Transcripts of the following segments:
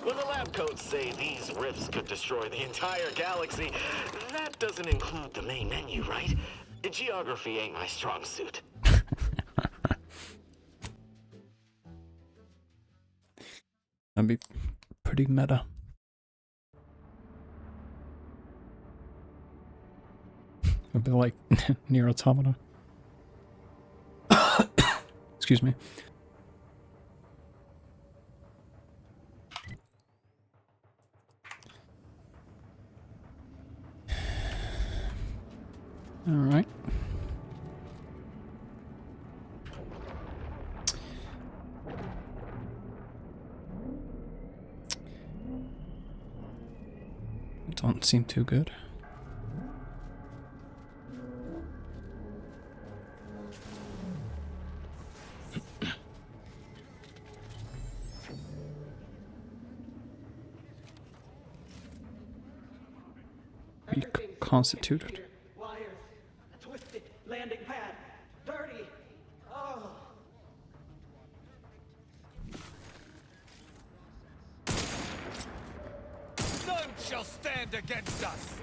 When the lab coats say these rifts could destroy the entire galaxy, that doesn't include the main menu, right? Geography ain't my strong suit. That'd be pretty meta. It'd be like Nier Automata. Excuse me. All right. Don't seem too good. Reconstituted. Wires, twisted, landing pad, dirty. Oh. None shall stand against us!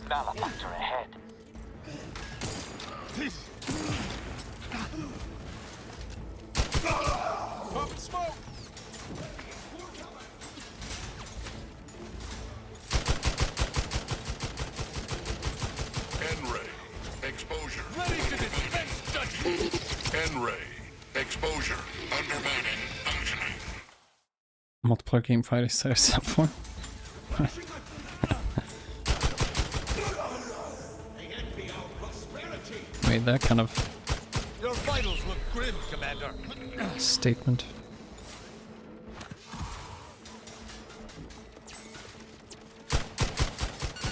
Malefactor ahead. Pump smoke! N-ray. Exposure. Ready to dispense judgment! N-ray. Exposure. Undermining. Functioning. Multiplayer game fighter says up for. Made that kind of Your vitals look grim, Commander. statement.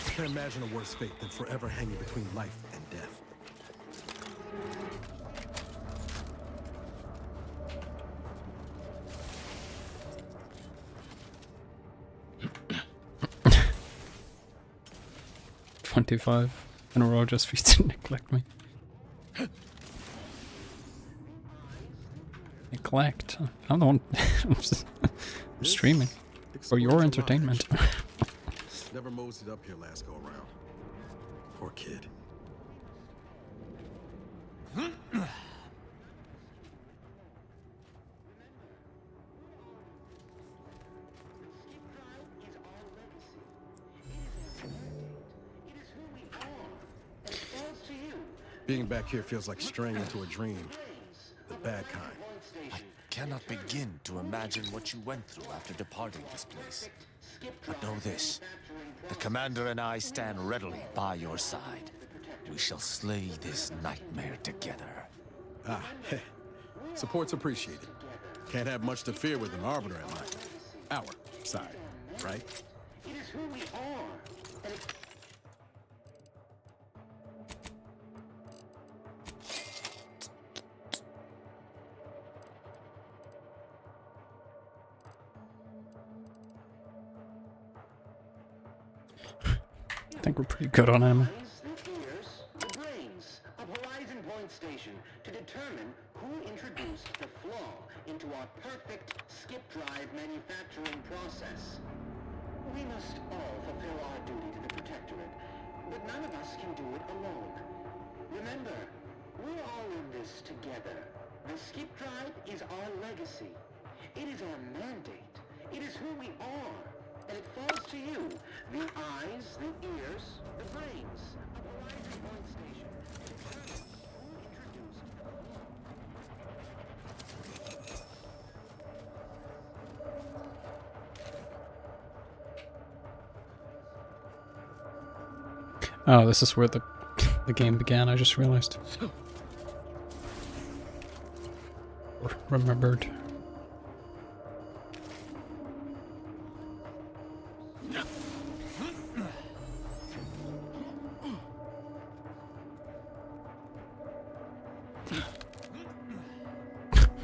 Can't imagine a worse fate than forever hanging between life and death. $25 in a row just for you to neglect me. Neglect? I'm the one I'm streaming. For your entertainment. Never moseyed up here last go around. Poor kid. Being back here feels like straying into a dream. The bad kind. I cannot begin to imagine what you went through after departing this place. But know this, the Commander and I stand readily by your side. We shall slay this nightmare together. Ah, hey. Support's appreciated. Can't have much to fear with an Arbiter at our side, right? It is who we are. And it I think we're pretty good on ammo. eyes, the ears, the brains of Horizon Point Station to determine who introduced the flaw into our perfect skip drive manufacturing process. We must all fulfill our duty to the Protectorate, but none of us can do it alone. Remember, we're all in this together. The skip drive is our legacy. It is our mandate. It is who we are. And it falls to you, the eyes, the ears, the brains of Horizon Point Station. Determine who introduced the flaw. Oh, this is where the game began, I just realized. Or remembered.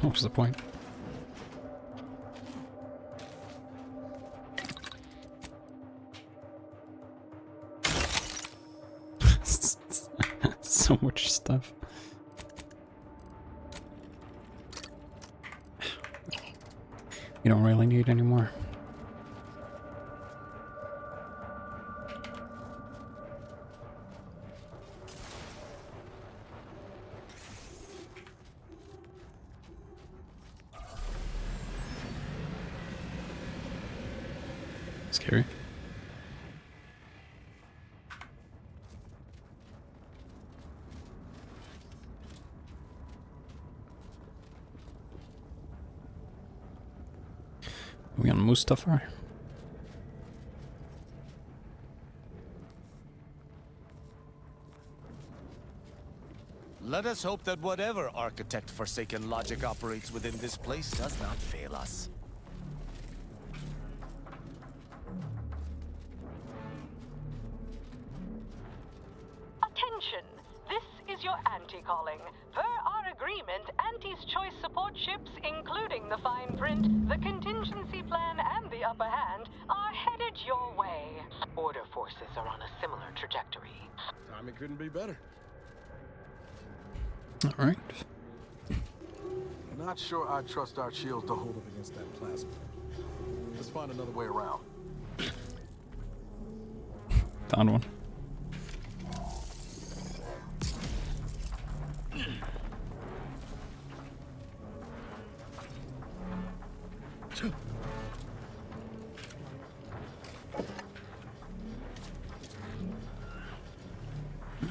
What was the point? So much stuff. You don't really need any more. Scary. Are we on Mustafar? Let us hope that whatever architect forsaken logic operates within this place does not fail us. Attention! This is your Ante calling. Per our agreement, Ante's choice support ships, including the fine print, the contingency plan, and the upper hand, are headed your way. Order forces are on a similar trajectory. Timing couldn't be better. All right. Not sure I trust our shields to hold up against that plasma. Let's find another way around. Found one.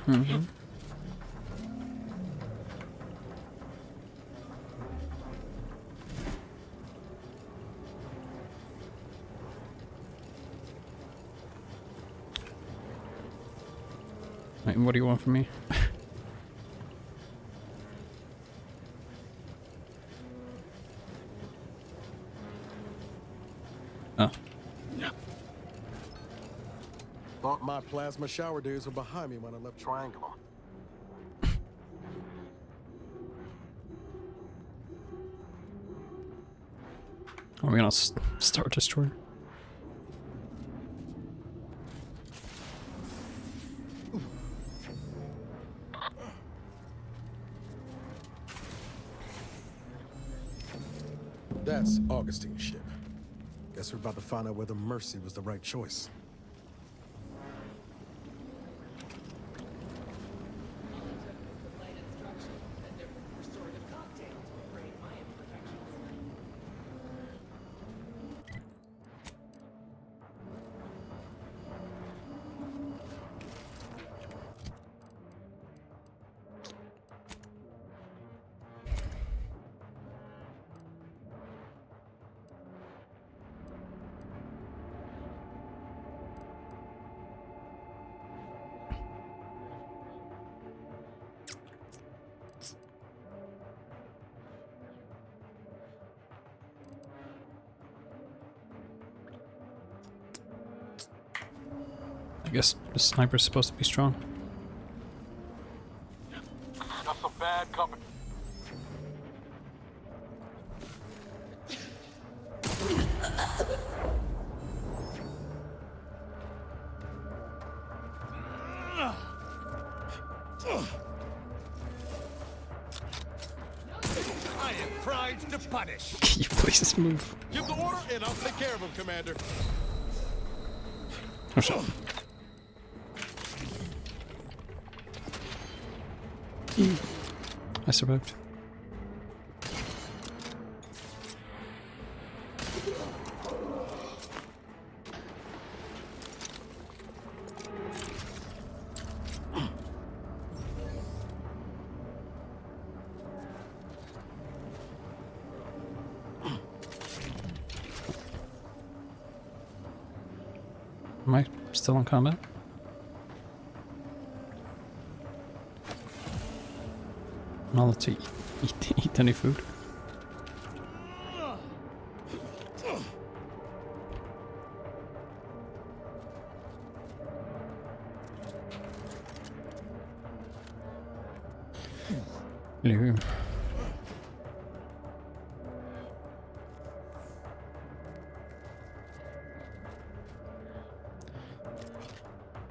Mm-hmm. Wait, what do you want from me? Oh. Thought my plasma shower days were behind me when I left Triangulum. Are we gonna Star Destroyer? That's Augustine's ship. Guess we're about to find out whether Mercy was the right choice. I guess the sniper's supposed to be strong. Got some bad company. I am primed to punish. Can you please move? Give the order and I'll take care of him, Commander. Oh shit. I survived. Am I still in combat? I'll let you eat any food. Hello.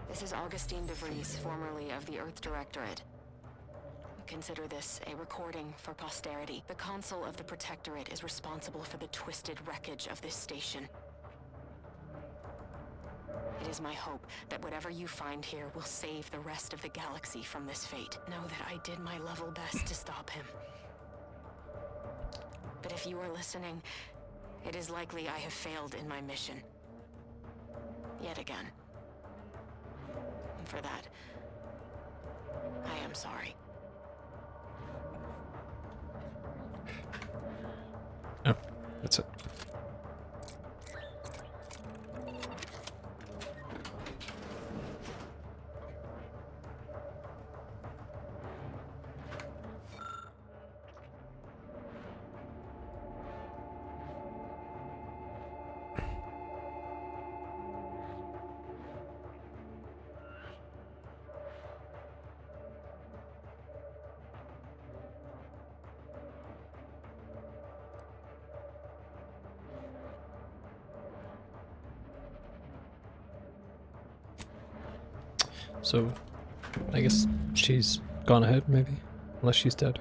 This is Augustine DeVries, formerly of the Earth Directorate. Consider this a recording for posterity. The Consul of the Protectorate is responsible for the twisted wreckage of this station. It is my hope that whatever you find here will save the rest of the galaxy from this fate. Know that I did my level best to stop him. But if you are listening, it is likely I have failed in my mission. Yet again. And for that, I am sorry. Oh, that's it. So, I guess she's gone ahead, maybe? Unless she's dead.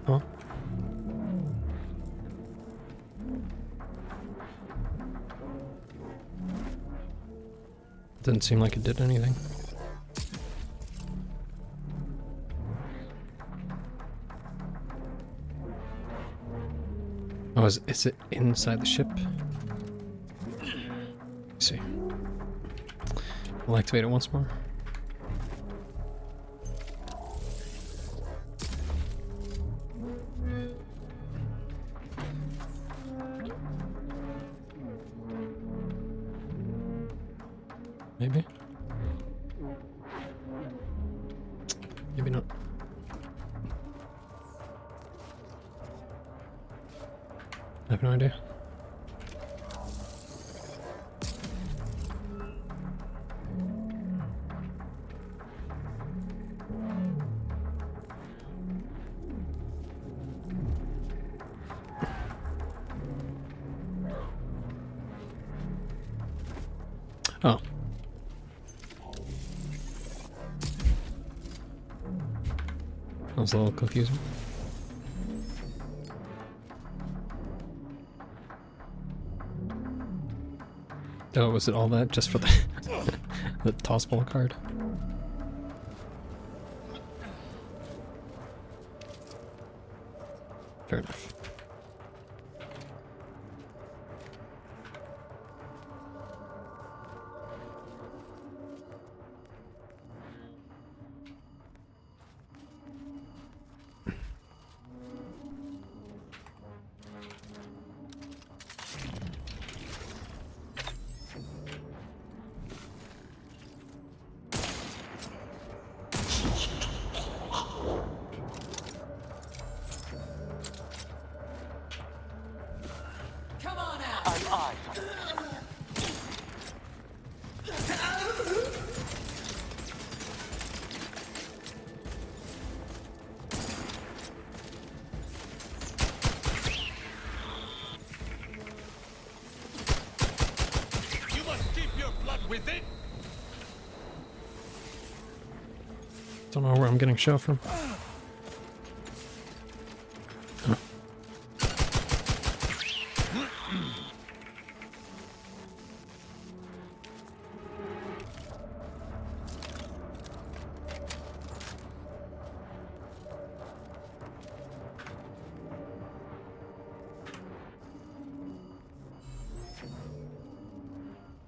Huh? Didn't seem like it did anything. Oh, is it inside the ship? Let's see. I'll activate it once more. Maybe? Maybe not. I have no idea. Oh. That was a little confusing. Oh, was it all that just for the the toss ball card? Fair enough. Don't know where I'm getting shell from. Oh.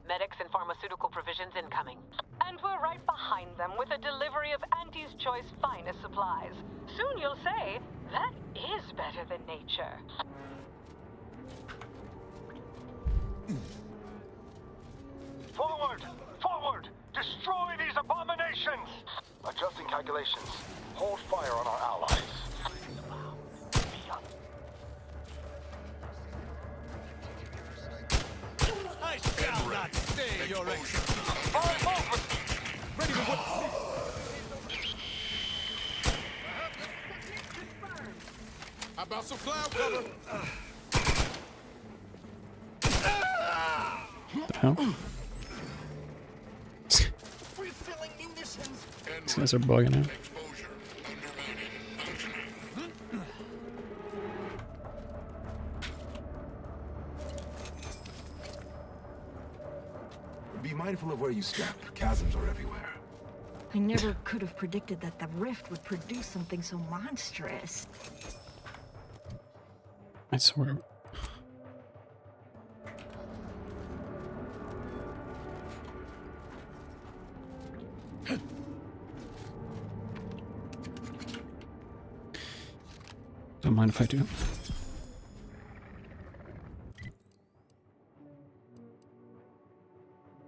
Medics and pharmaceutical provisions incoming. And we're right behind them with a delivery of Auntie's Choice finest supplies. Soon you'll say, that is better than nature. Forward! Forward! Destroy these abominations! Adjusting calculations. Hold fire on our allies. I shall not stay your execution. How about some cloud cover? What the hell? Refilling munitions. These guys are bugging out. Exposure. Undermining. Functioning. Be mindful of where you step. Chasms are everywhere. I never could have predicted that the rift would produce something so monstrous. I swear. Don't mind if I do.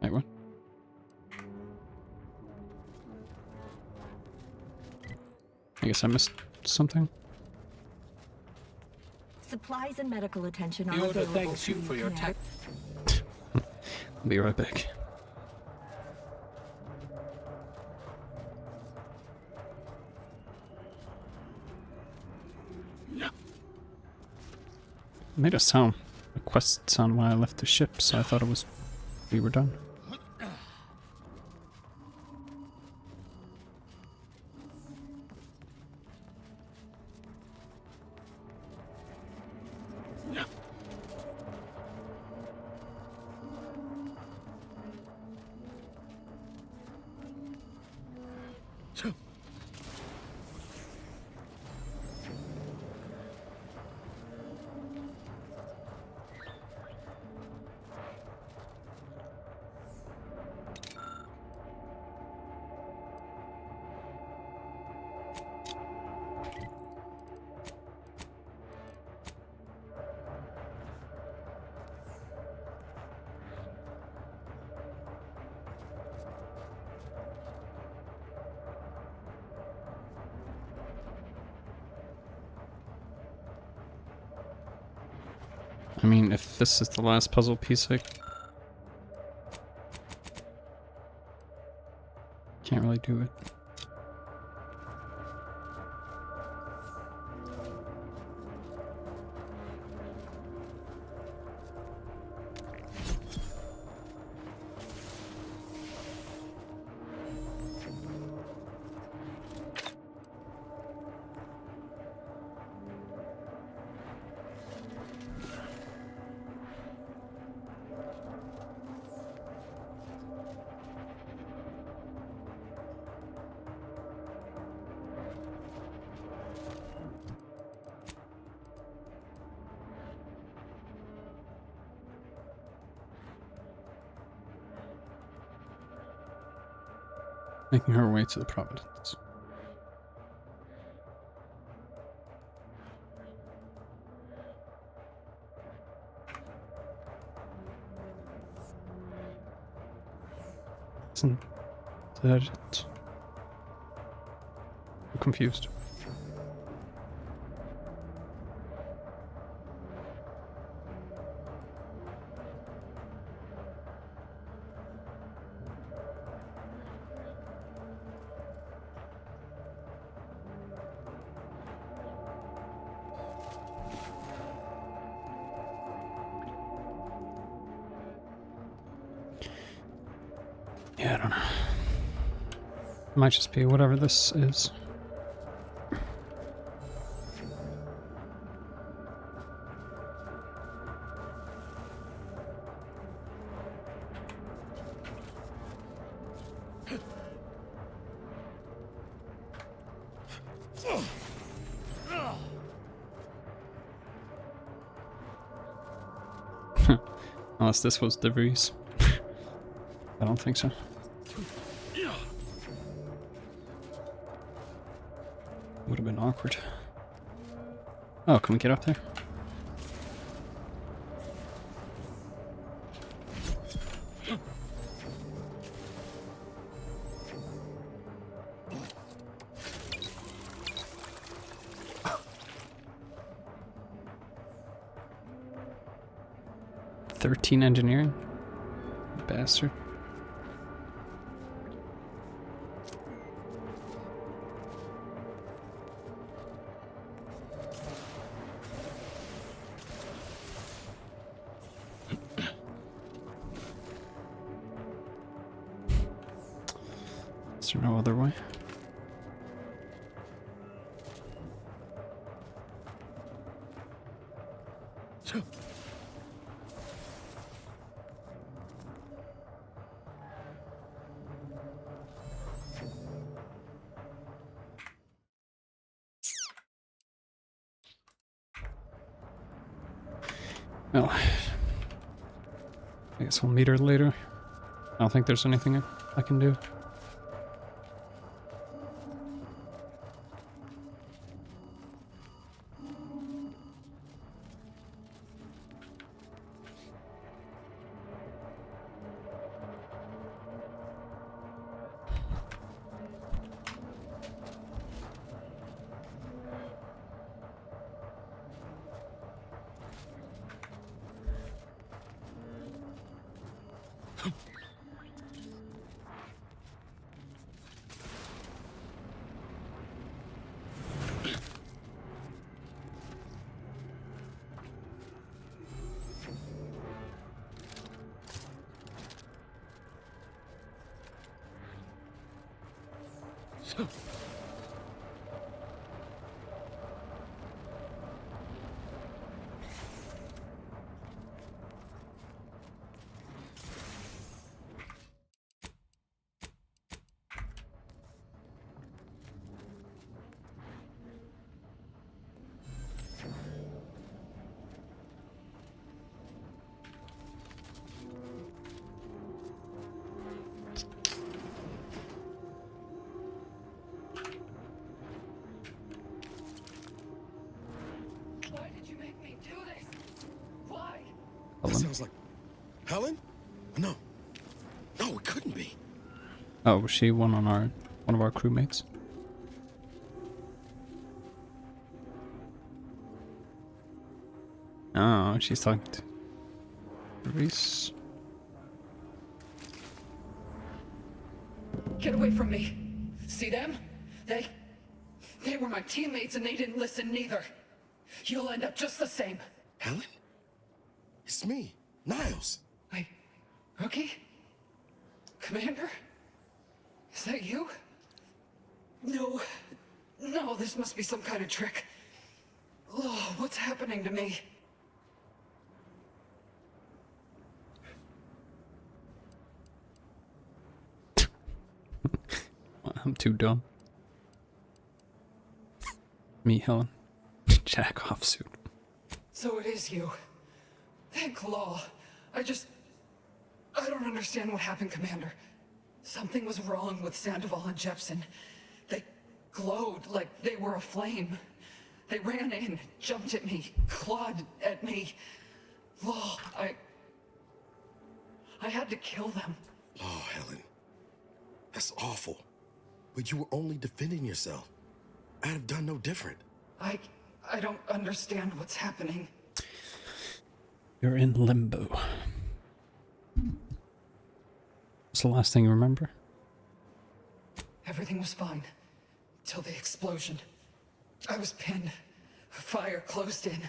Wait, what? I guess I missed something. Supplies and medical attention are The Order available. thanks you for your Connect. I'll be right back. It made a sound, a quest sound when I left the ship, so I thought it was we were done. I mean, if this is the last puzzle piece, I can't really do it. Making her way to the Providence. Isn't that it? I'm confused. Yeah, I don't know. It might just be whatever this is. Unless this was DeVries. I don't think so. Would have been awkward. Oh, can we get up there? "13 engineering? Bastard." Is there no other way? Well, I guess we'll meet her later. I don't think there's anything I can do. That sounds like Helen? No. No, it couldn't be. Oh, was she one of our crewmates? Oh, she's talking to Reese. Get away from me. See them? They were my teammates and they didn't listen neither. You'll end up just the same. Helen? It's me, Niles. Wait, Rookie? Commander? Is that you? No, this must be some kind of trick. Oh, what's happening to me? I'm too dumb. Me, Helen. Jack off suit. So it is you. Thank Law. I don't understand what happened, Commander. Something was wrong with Sandoval and Jepson. They glowed like they were aflame. They ran in, jumped at me, clawed at me. Law, I had to kill them. Oh, Helen. That's awful. But you were only defending yourself. I'd have done no different. I don't understand what's happening. You're in limbo. What's the last thing you remember? Everything was fine. Till the explosion. I was pinned. Fire closed in.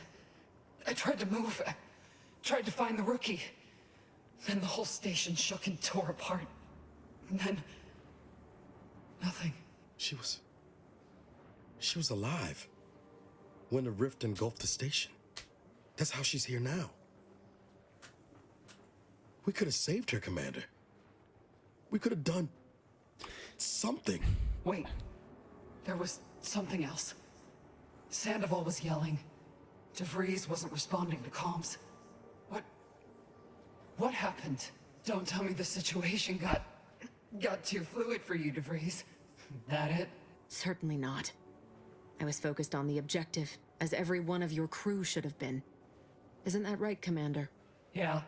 I tried to move. I tried to find the Rookie. Then the whole station shook and tore apart. And then... nothing. She was alive when the rift engulfed the station. That's how she's here now. We could have saved her, Commander. We could have done something. Wait. There was something else. Sandoval was yelling. DeVries wasn't responding to comms. What happened? Don't tell me the situation got too fluid for you, DeVries. That it? Certainly not. I was focused on the objective, as every one of your crew should have been. Isn't that right, Commander? Yeah.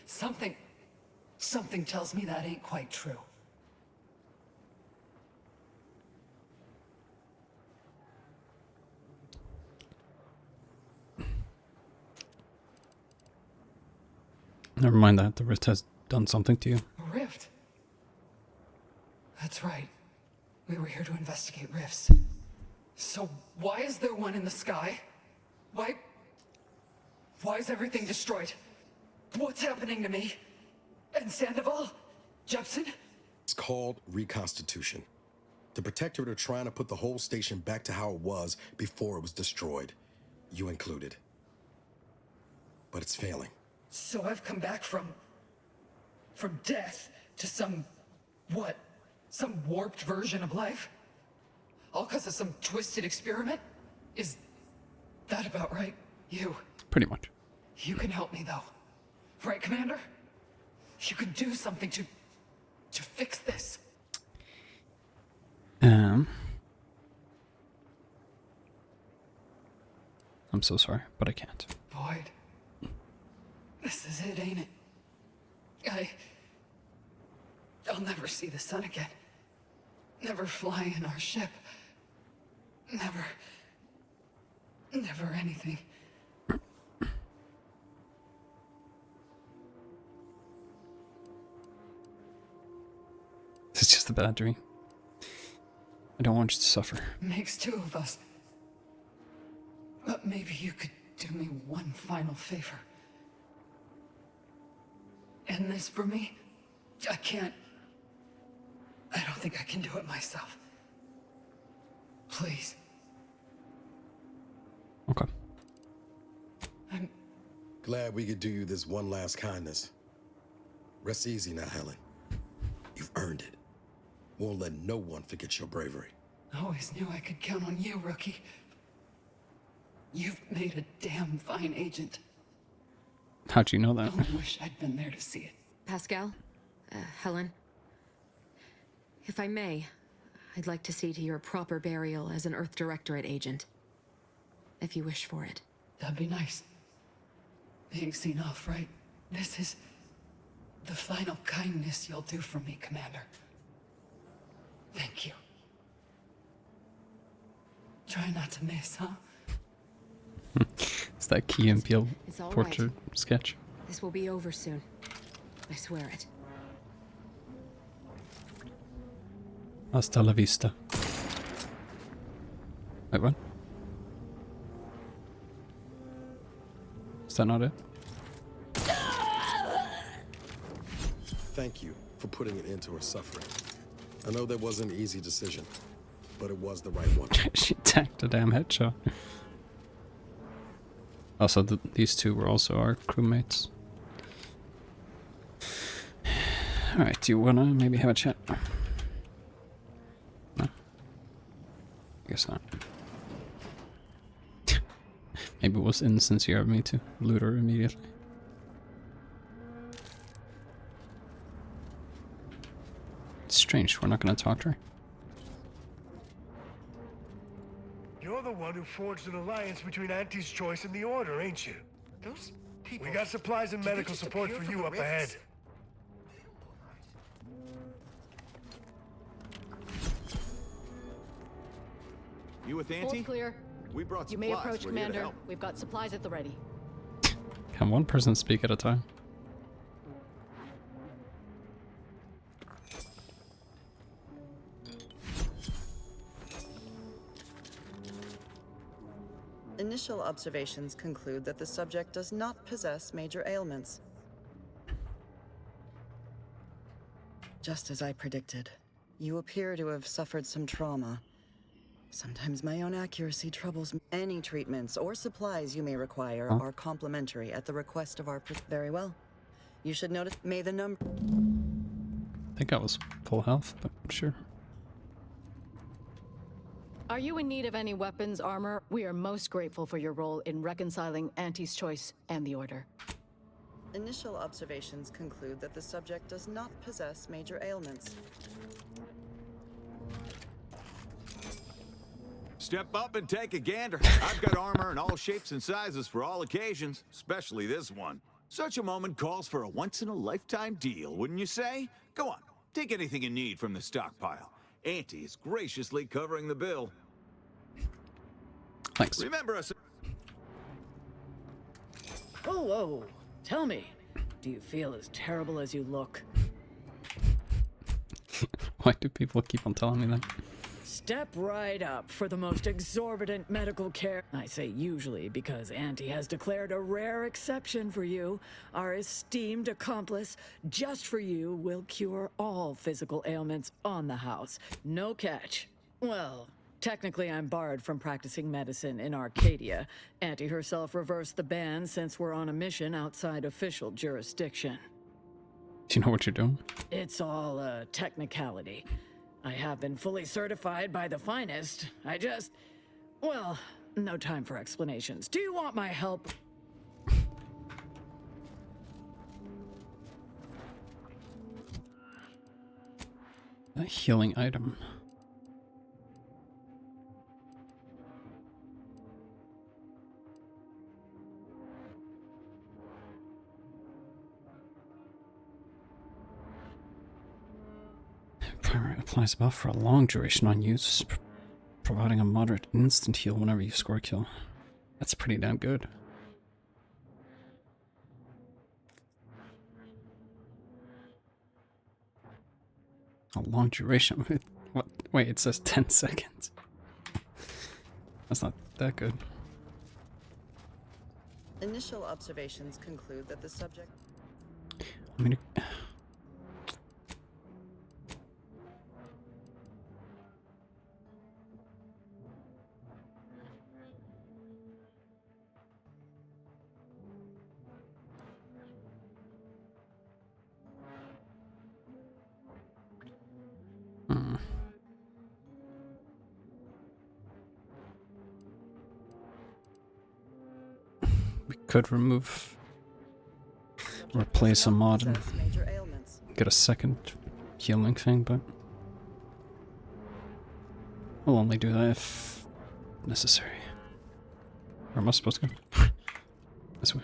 Something tells me that ain't quite true. Never mind that. The Rift has done something to you. A rift? That's right. We were here to investigate rifts. So why is there one in the sky? Why is everything destroyed? What's happening to me? And Sandoval? Jepson? It's called reconstitution. The Protectorate are trying to put the whole station back to how it was before it was destroyed. You included. But it's failing. So I've come back from death to some warped version of life? All because of some twisted experiment? Is that about right? You. Pretty much. You can help me though. Right, Commander? You can do something to fix this. I'm so sorry, but I can't. Boyd. This is it, ain't it? I'll never see the sun again. Never fly in our ship. Never anything. It's just a bad dream. I don't want you to suffer. Makes two of us. But maybe you could do me one final favor. End this for me? I don't think I can do it myself. Please. Okay. I'm glad we could do you this one last kindness. Rest easy now, Helen. You've earned it. Won't let no one forget your bravery. I always knew I could count on you, Rookie. You've made a damn fine agent. How'd you know that? I wish I'd been there to see it. Pascal? Helen? If I may, I'd like to see to your proper burial as an Earth Directorate agent. If you wish for it. That'd be nice. Being seen off, right? This is the final kindness you'll do for me, Commander. Thank you. Try not to miss, huh? It's that Key and Peele It's all portrait sketch. This will be over soon. I swear it. Hasta la vista. Wait, what? Is that not it? Thank you for putting an end to her suffering. I know that wasn't an easy decision, but it was the right one. She tanked a damn headshot. Also, these two were also our crewmates. Alright, do you wanna maybe have a chat? No? I guess not. Maybe it was insincere of me to loot her immediately. It's strange, we're not gonna talk to her. You're the one who forged an alliance between Auntie's Choice and the Order, ain't you? Those people... We got supplies and medical support for you up ahead. You with Auntie? All clear. We brought supplies. You may approach, We're here to Commander. help. We've got supplies at the ready. Can one person speak at a time? Initial observations conclude that the subject does not possess major ailments. Just as I predicted, you appear to have suffered some trauma. Sometimes my own accuracy troubles me. Any treatments or supplies you may require are complimentary at the request of our... Very well. You should notice... May the number... I think I was full health, but sure. Are you in need of any weapons, armor? We are most grateful for your role in reconciling Auntie's Choice and the Order. Initial observations conclude that the subject does not possess major ailments. Step up and take a gander. I've got armor in all shapes and sizes for all occasions, especially this one. Such a moment calls for a once-in-a-lifetime deal, wouldn't you say? Go on, take anything you need from the stockpile. Auntie is graciously covering the bill. Thanks. Remember us. Whoa. Tell me, do you feel as terrible as you look? Why do people keep on telling me that? Step right up for the most exorbitant medical care. I say usually because Auntie has declared a rare exception for you. Our esteemed accomplice, just for you, will cure all physical ailments on the house. No catch. Well, technically I'm barred from practicing medicine in Arcadia. Auntie herself reversed the ban since we're on a mission outside official jurisdiction. Do you know what you're doing? It's all a technicality. I have been fully certified by the finest. Well, no time for explanations. Do you want my help? A healing item. Primary applies buff for a long duration on use, providing a moderate instant heal whenever you score a kill. That's pretty damn good. A long duration? What? Wait, it says 10 seconds. That's not that good. Initial observations conclude that the subject... I mean, we could replace a mod and get a second healing thing, but we'll only do that if necessary. Where am I supposed to go? This way.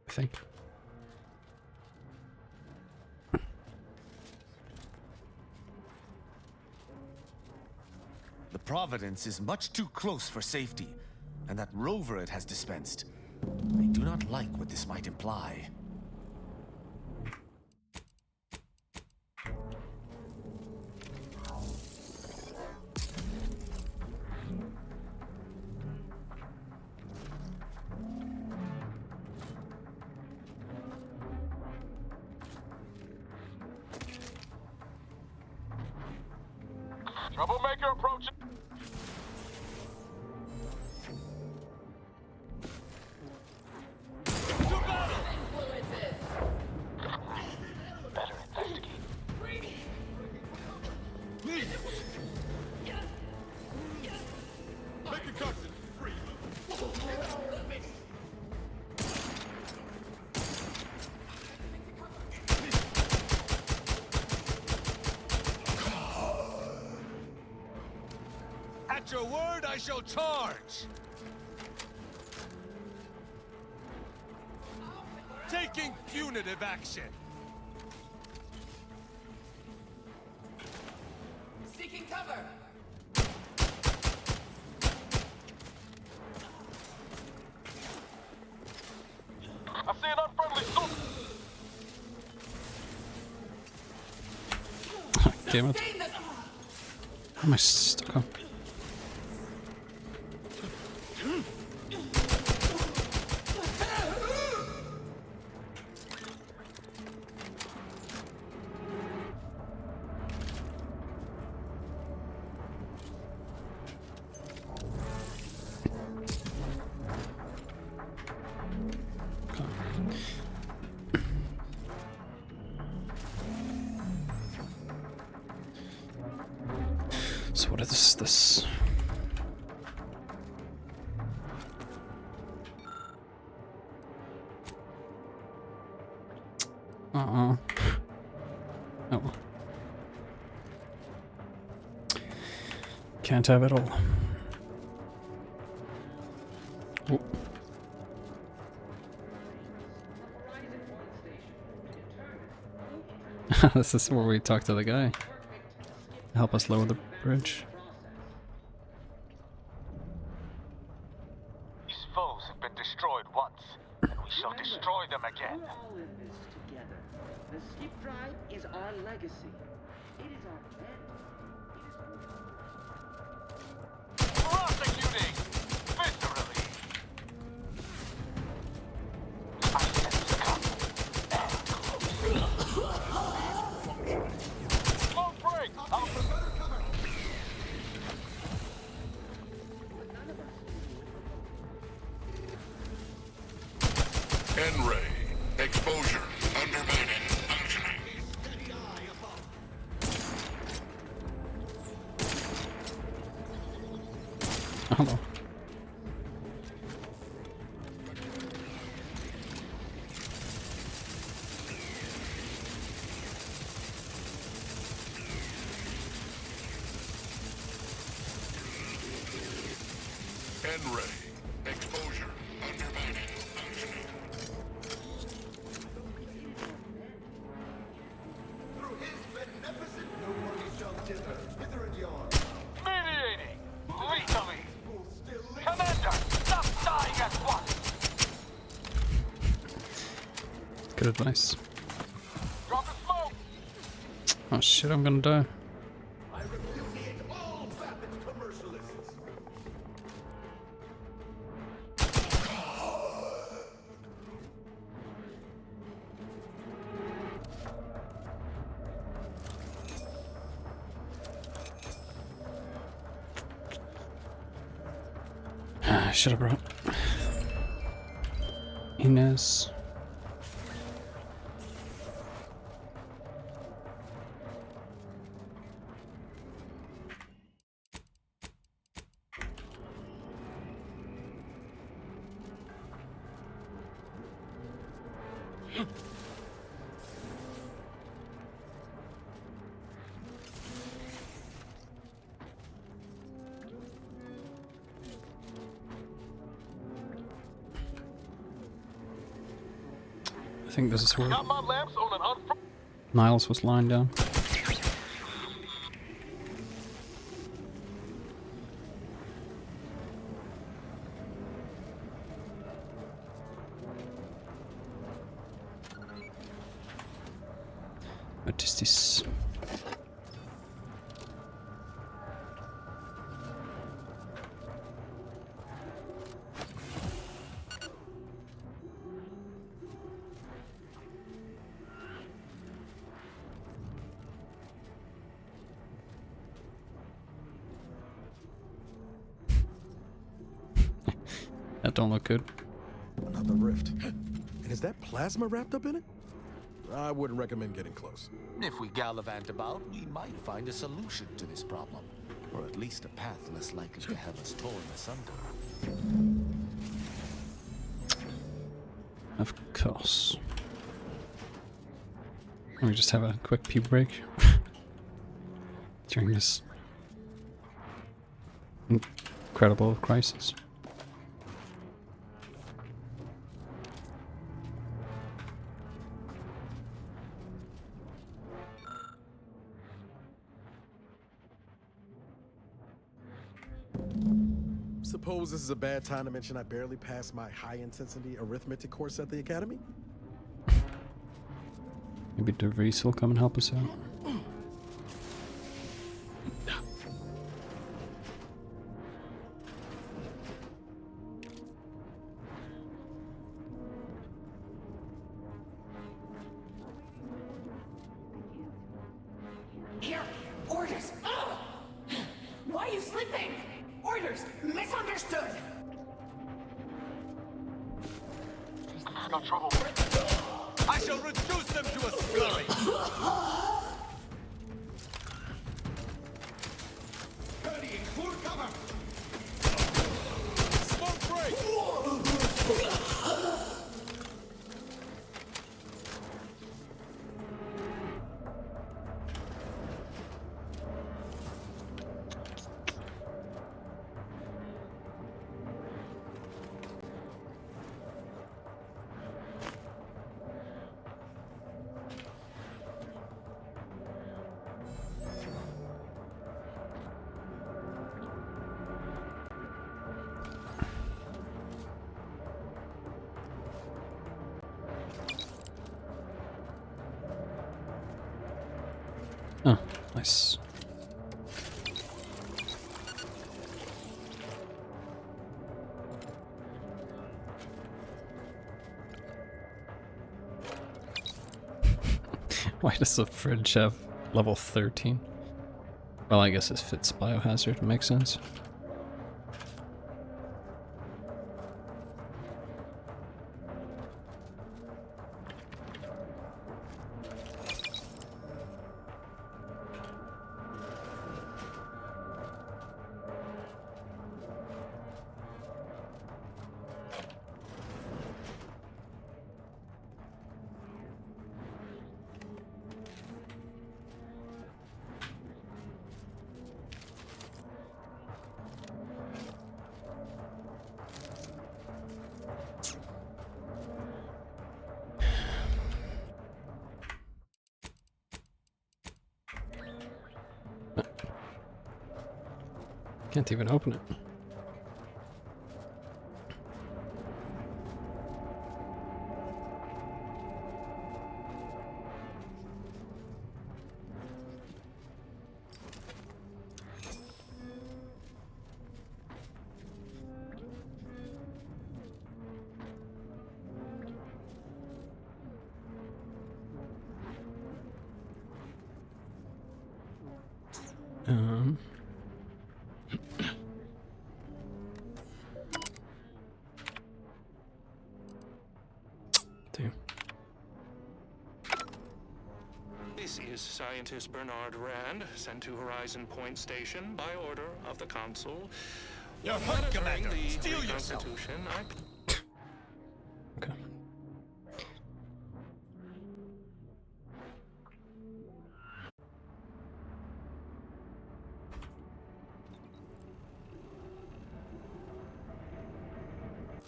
I think. The Providence is much too close for safety, and that rover it has dispensed. I do not like what this might imply. Troublemaker approaching. Better investigate. Make a cut. At your word, I shall charge! Taking punitive action! Seeking cover! I see an unfriendly soldier! Damn it. How am I stuck on? So what is this? Oh. Can't have it all. Oh. This is where we talk to the guy. Help us lower the bridge. These foes have been destroyed once, and we shall destroy them again. this together. The skip drive is our legacy. It is our end. Prosecuting! Viscerally! I sense coming and close. Smoke break! I'll better cover! N-ray. Exposure. Undermining. Functioning. Hello. N-ray. Exposure. Undermining. Functioning. Through his beneficent nobody shall dither, hither and yon. Mediating! Lethally! Commander, stop dying at once! Good advice. Drop the smoke! Oh shit, I'm gonna die. I repudiate all vapid commercialists! Should have brought Inez. I think this is where Got my lamps on an Niles was lying down. What is this? That don't look good. Another rift. And is that plasma wrapped up in it? I wouldn't recommend getting close. If we gallivant about, we might find a solution to this problem. Or at least a path less likely to have us torn asunder. Of course. Let me just have a quick pee break during this incredible crisis. Suppose this is a bad time to mention I barely passed my high-intensity arithmetic course at the academy? Maybe DeVries will come and help us out. Here, orders! Why are you sleeping? Orders! Misunderstood! Got trouble. I shall reduce them to a scurry! Oh, nice. Why does the fridge have level 13? Well, I guess it fits biohazard. Makes sense. Can't even open it. Damn. This is Scientist Bernard Rand, sent to Horizon Point Station by order of the Council. Your While hood, monitoring Commander! the Steal yourself! Reconstitution, Okay.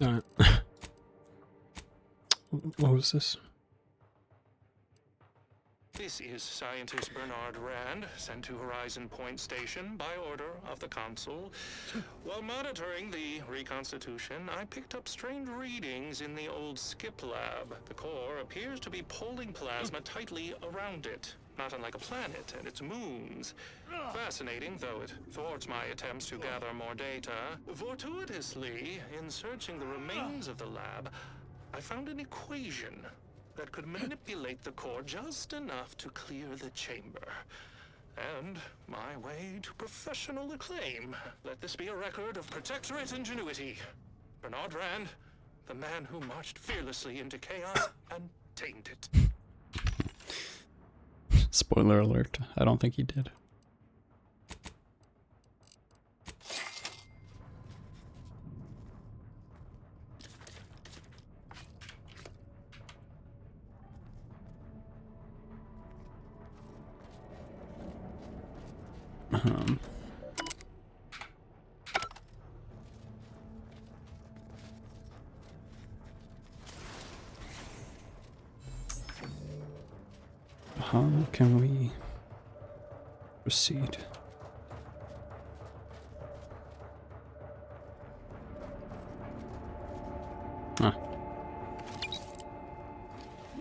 Alright. What was this? This is Scientist Bernard Rand, sent to Horizon Point Station by order of the Council. While monitoring the reconstitution, I picked up strange readings in the old skip lab. The core appears to be pulling plasma tightly around it, not unlike a planet and its moons. Fascinating, though it thwarts my attempts to gather more data. Fortuitously, in searching the remains of the lab, I found an equation that could manipulate the core just enough to clear the chamber. And my way to professional acclaim. Let this be a record of Protectorate ingenuity. Bernard Rand, the man who marched fearlessly into chaos and tamed it. Spoiler alert, I don't think he did. How can we proceed? Ah.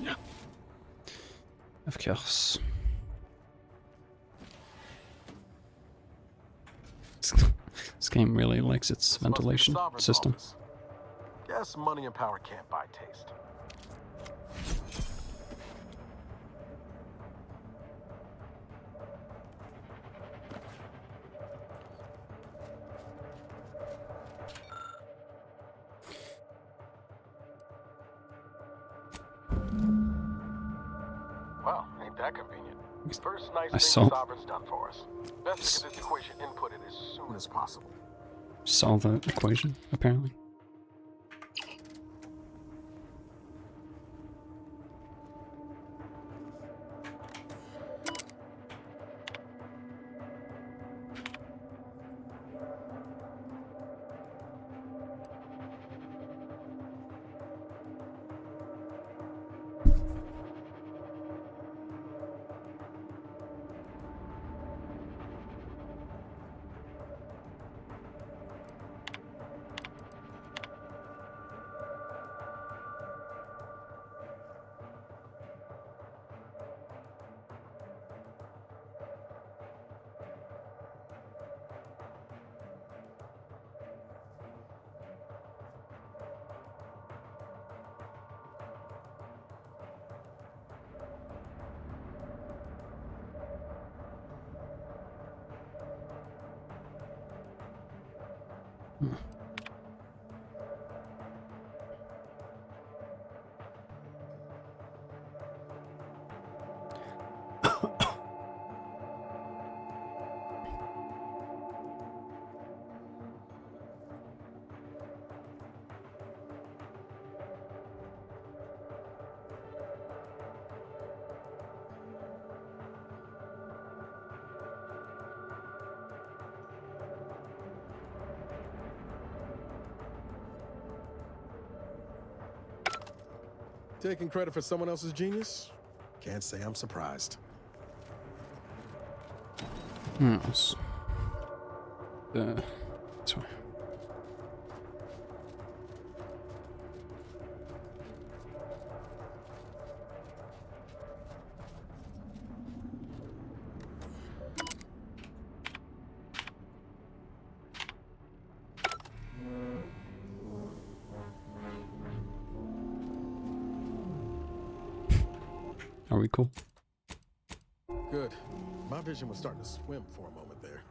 Yeah. Of course. This game really likes its ventilation system. Guess money and power can't buy taste. Well, ain't that convenient. First nice thing Sovereign's done for us. Best to get this equation inputted as soon as possible. Solve the equation, apparently. Taking credit for someone else's genius? Can't say I'm surprised. Yes. This way. Are we cool? Good. My vision was starting to swim for a moment there.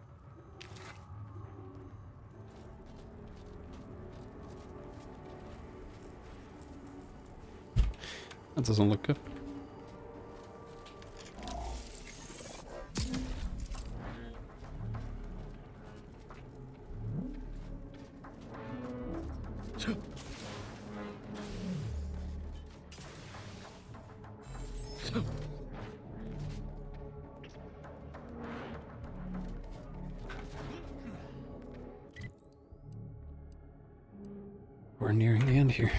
That doesn't look good. We're nearing the end here.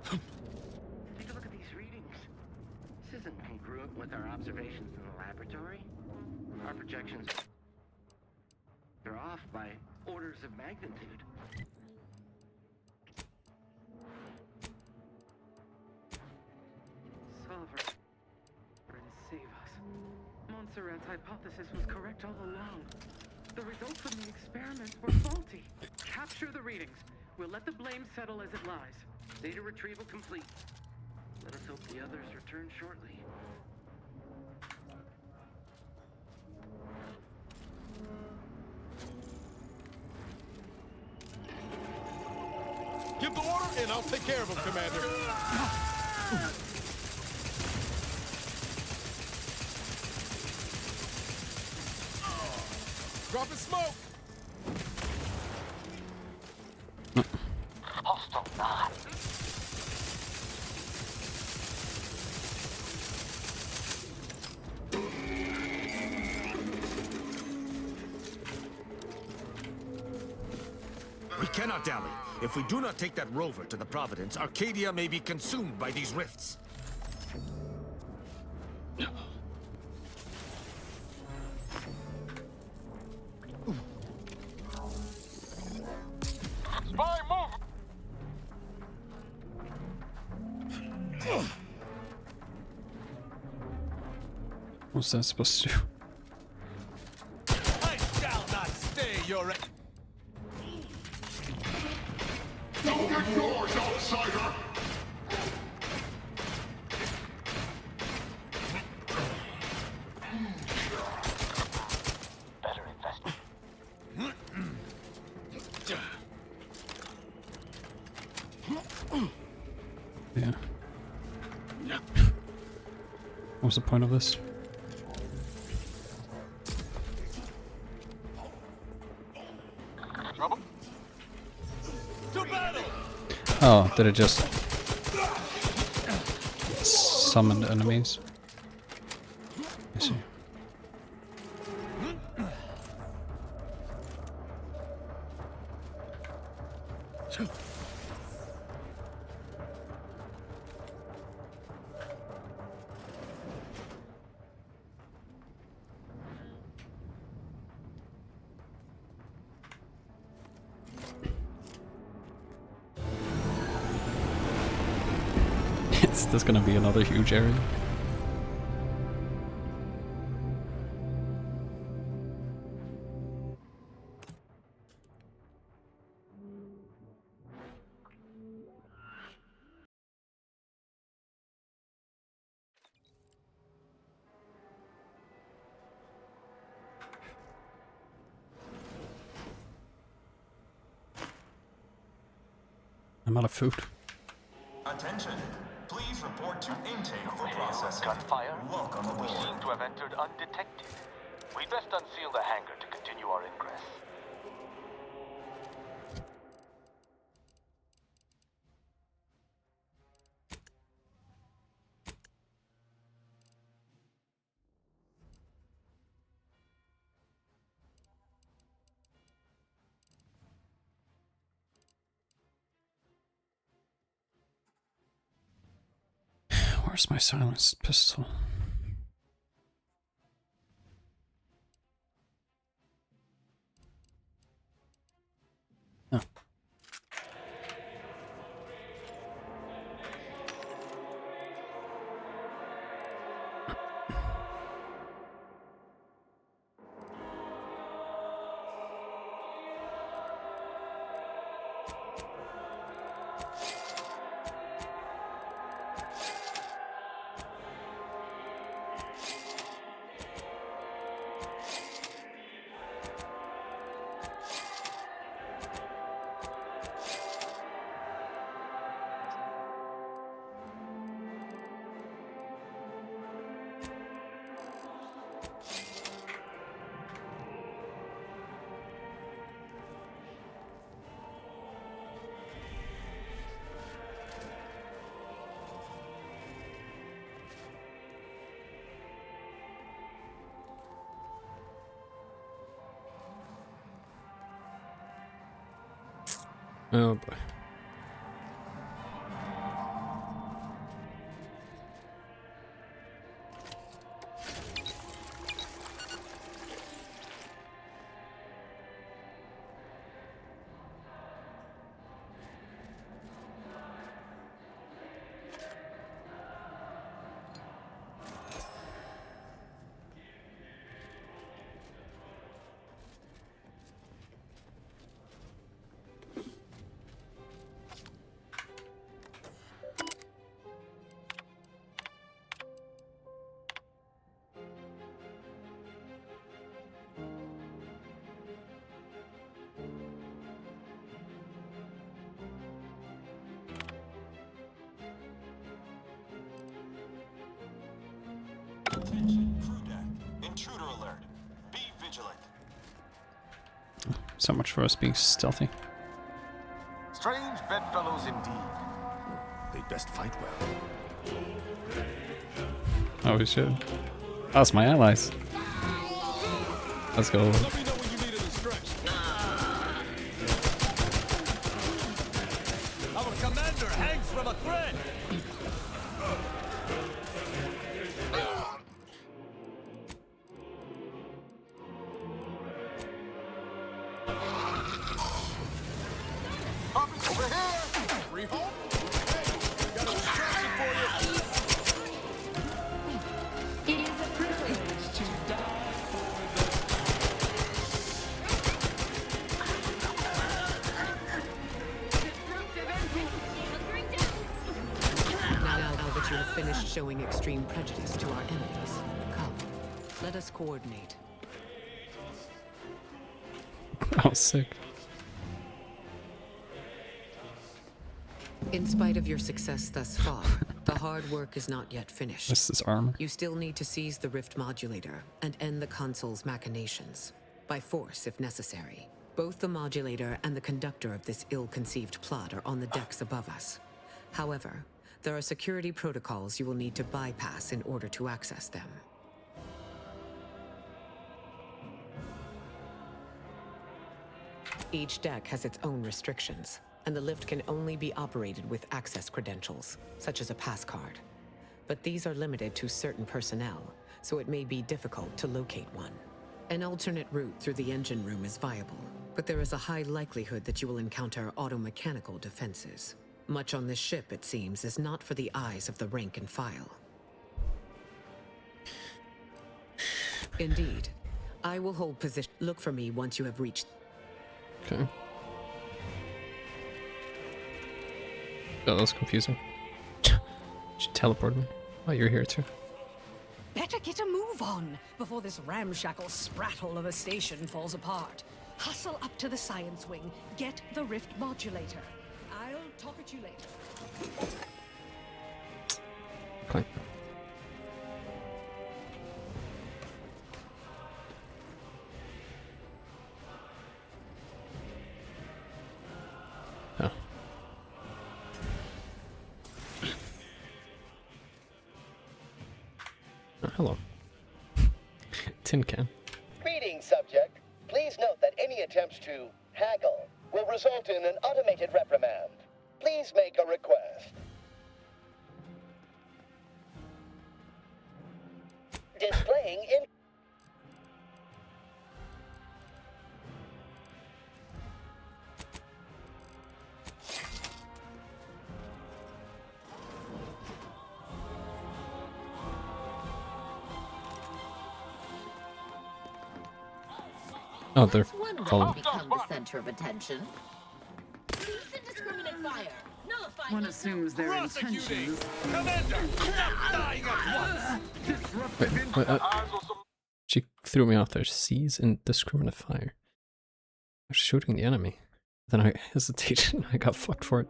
Take a look at these readings. This isn't congruent with our observations in the laboratory. Our projections are off by orders of magnitude. Solver, save us. Montserrat's hypothesis was correct all along. The results from the experiments were faulty. Capture the readings. We'll let the blame settle as it lies. Data retrieval complete. Let us hope the others return shortly. Give the order and I'll take care of him, Commander. Dropping smoke! Hostile nine. We cannot dally. If we do not take that rover to the Providence, Arcadia may be consumed by these rifts. Spy move! What's that supposed to do? I shall not stay your... Don't get yours, outsider! Better investment. Yeah. What's the point of this? Trouble? To battle! Oh, did it just summon the enemies? I see. Is this gonna be another huge area? I'm out of food. Attention. Please report to intake for processing. Gunfire? Welcome aboard. We seem to have entered undetected. We'd best unseal the hangar to continue our ingress. Where's my silenced pistol? Oh. Oh boy. Attention, crew deck. Intruder alert. Be vigilant. So much for us being stealthy. Strange bedfellows indeed. They'd best fight well. Oh, we should. That's my allies. Let's go. Our commander hangs from a thread. Over here! Free home? Hey, got a distraction for you! It is a privilege to die Now that you have finished showing extreme prejudice to our enemies, come, let us coordinate. Oh, sick. In spite of your success thus far, the hard work is not yet finished. This is armor. You still need to seize the Rift Modulator and end the console's machinations, by force if necessary. Both the modulator and the conductor of this ill-conceived plot are on the decks above us. However, there are security protocols you will need to bypass in order to access them. Each deck has its own restrictions, and the lift can only be operated with access credentials, such as a pass card. But these are limited to certain personnel, so it may be difficult to locate one. An alternate route through the engine room is viable, but there is a high likelihood that you will encounter automechanical defenses. Much on this ship, it seems, is not for the eyes of the rank and file. Indeed. I will hold position. Look for me once you have reached... Okay. Oh, that was confusing. She teleported me. Oh, you're here too. Better get a move on before this ramshackle sprattle of a station falls apart. Hustle up to the science wing. Get the Rift Modulator. I'll talk at you later. Fine. Oh. Oh, hello. Tin can. Greetings, subject. Please note that any attempts to haggle will result in an automated reprimand. Please make a request. Displaying in... Oh, they're One way following. to become the center of attention. Cease indiscriminate fire. Nullify. One assumes their intentions. Commander, stop dying at once! Wait, what? She threw me off there. Seize indiscriminate fire. I was shooting the enemy. Then I hesitated and I got fucked for it.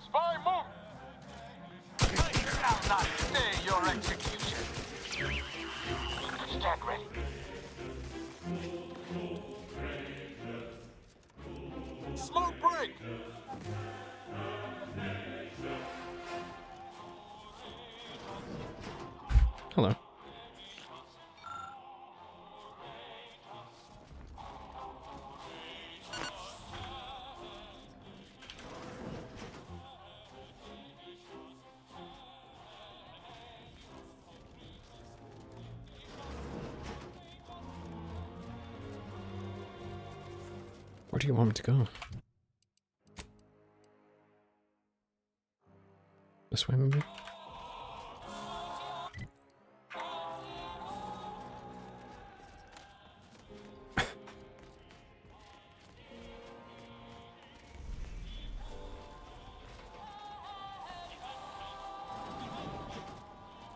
Spy move! I shall not stay your execution. Stand ready. Smoke break! Hello. Where do you want me to go? This way, maybe?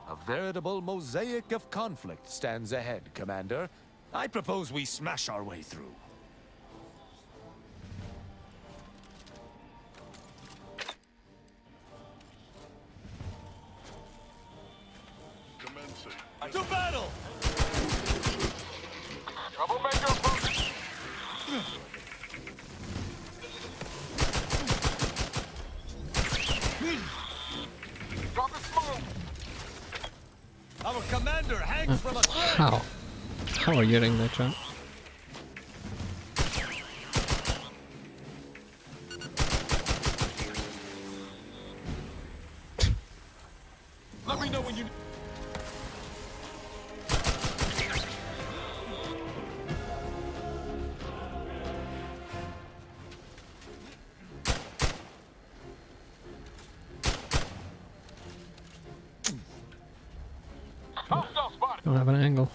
A veritable mosaic of conflict stands ahead, Commander. I propose we smash our way through. Commencing. To battle! Troublemaker approaching. Drop the smoke. Our commander hangs from a thread! How? How are you getting that jump? Let me know when you... Hostile spotted. Don't have an angle.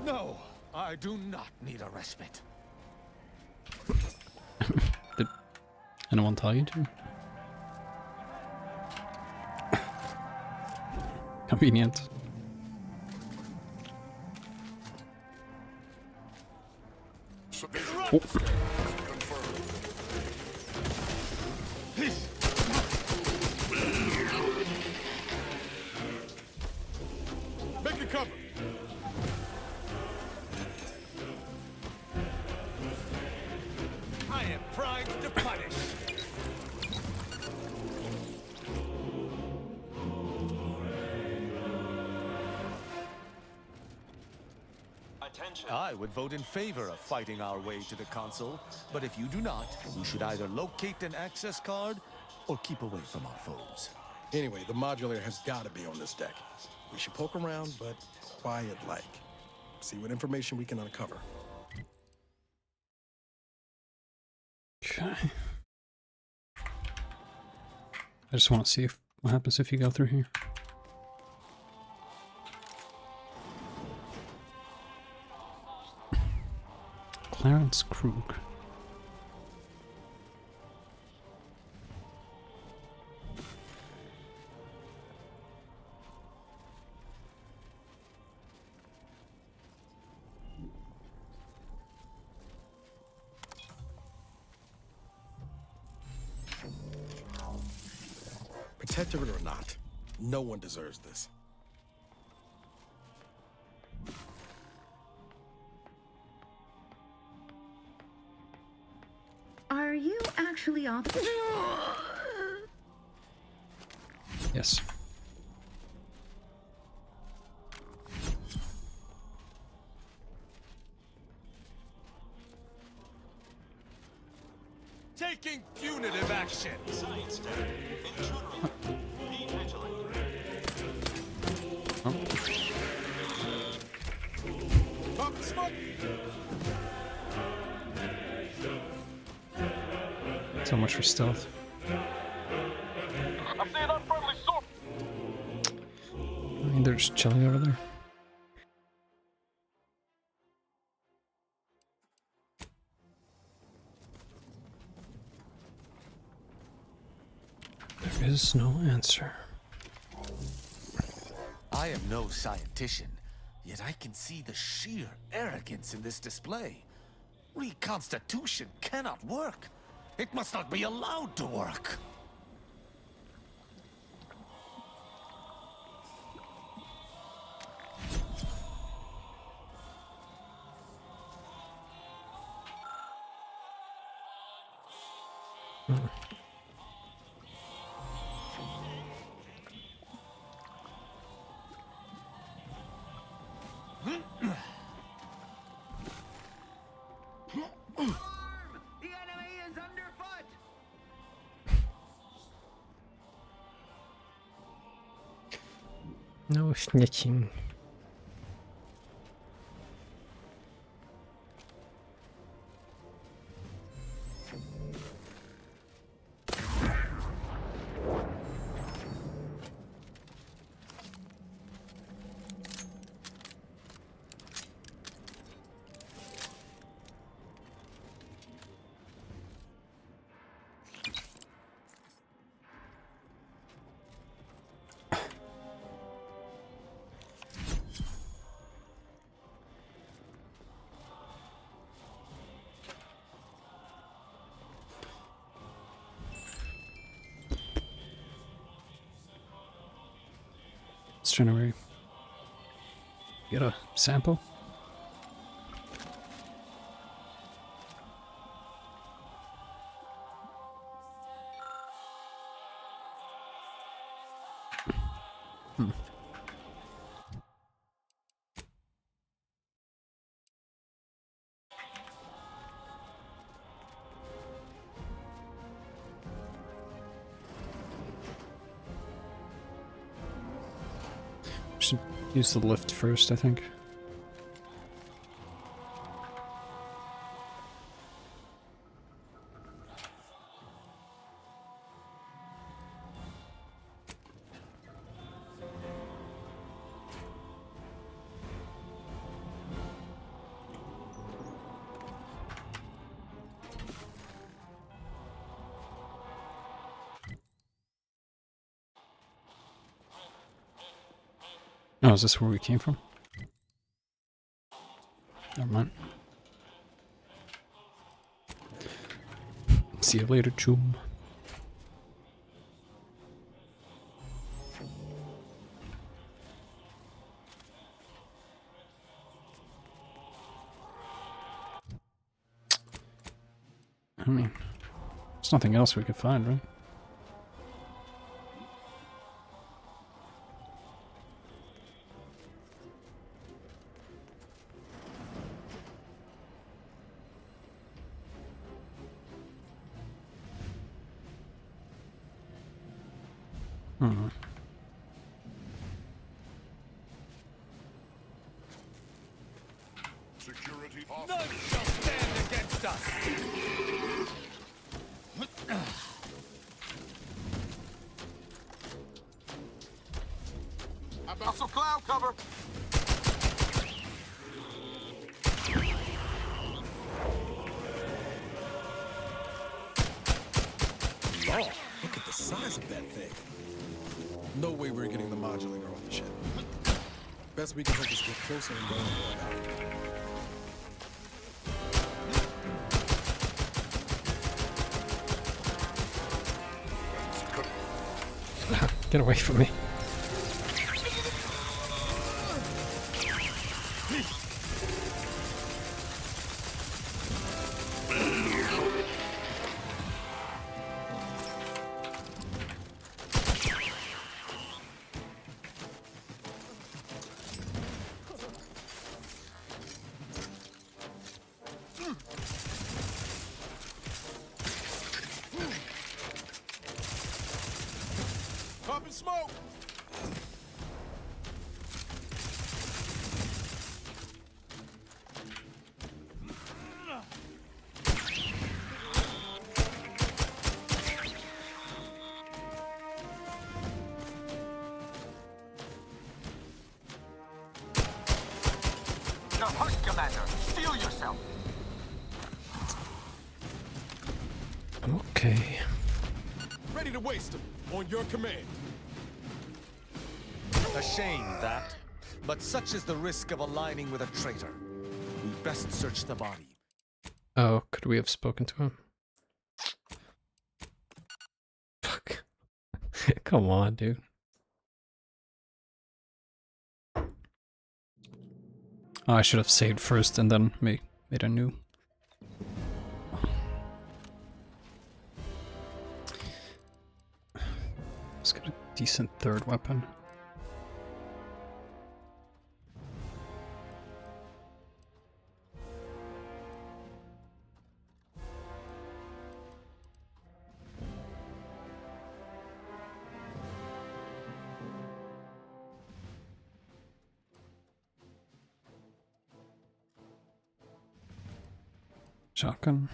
No, I do not need a respite. Did anyone tell you to? Convenient. Oh. Make a cover. I am primed to punish. Attention. I would vote in favor of fighting our way to the console, but if you do not, we should either locate an access card or keep away from our foes. Anyway, the modulator has got to be on this deck. We should poke around, but quiet-like. See what information we can uncover. Okay. I just want to see what happens if you go through here. Clarence Krug. Protector it or not, no one deserves this. Are you actually off? Yes. Taking punitive action. Science tech. Intruder. Be vigilant. Up, smoke. So much for stealth. I'm seeing unfriendly source. I mean, they're just chilling over there. There is no answer. I am no scientician, yet I can see the sheer arrogance in this display. Reconstitution cannot work. It must not be allowed to work. No snitching. Trying to get a sample. Should use the lift first, I think. Oh, is this where we came from? Never mind. See you later, chum. I mean, there's nothing else we could find, right? Security None shall stand against us! How about some cloud cover? Lord, look at the size of that thing. No way we're getting the modulator off the ship. Best we can hope is get closer and learn more about it. Get away from me. Up in smoke! You're hurt, Commander. Steel yourself. Okay. Ready to waste them on your command. A shame that, but such is the risk of aligning with a traitor. We best search the body. Oh, could we have spoken to him? Fuck. Come on, dude. Oh, I should have saved first and then made a new. Let's get a decent third weapon. Shotgun.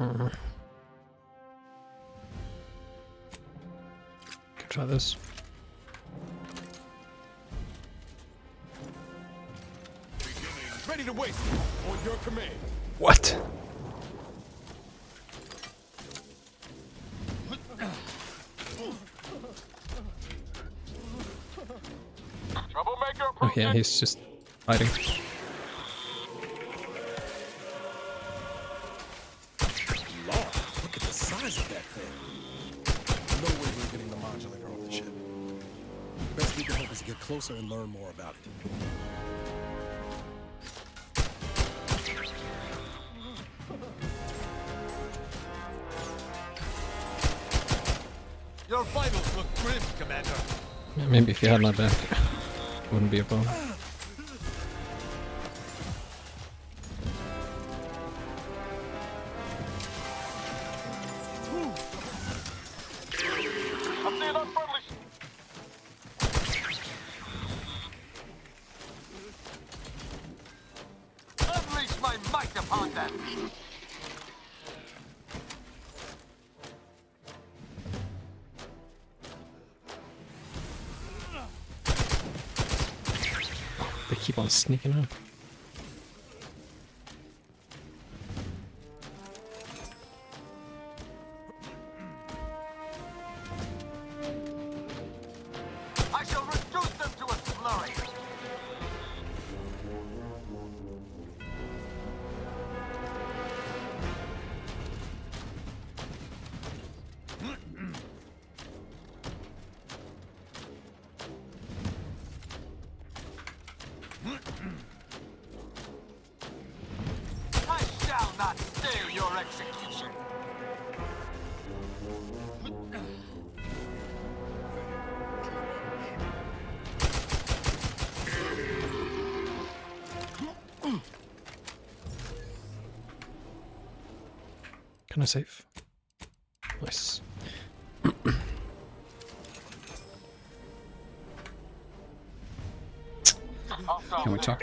Can try this. Ready to waste them on your command. What? Troublemaker. Oh yeah, he's just fighting. Lord, look at the size of that thing. No way we're getting the modulator off the ship. Best we can hope is to get closer and learn more about it. Your vitals look grim, Commander. Yeah, maybe if you had my back, wouldn't be a problem. I'm seeing unfriendly. Unleash my might upon them. They keep on sneaking up. Can I save? Nice. Can we talk?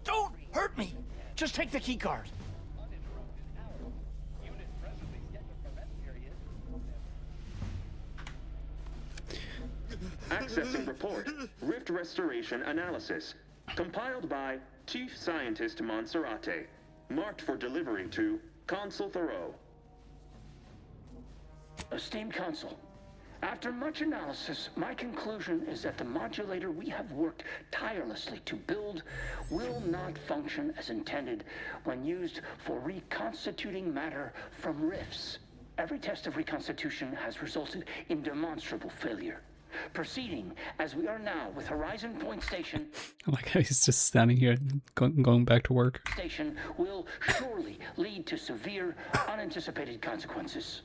Don't hurt me! Just take the key card. Accessing report. Rift restoration analysis. Compiled by Chief Scientist Monserrate. Marked for delivery to Consul Thoreau. Esteemed Consul, after much analysis, my conclusion is that the modulator we have worked tirelessly to build will not function as intended when used for reconstituting matter from rifts. Every test of reconstitution has resulted in demonstrable failure. Proceeding as we are now with Horizon Point Station. I like how he's just standing here going back to work. Station will surely lead to severe, unanticipated consequences.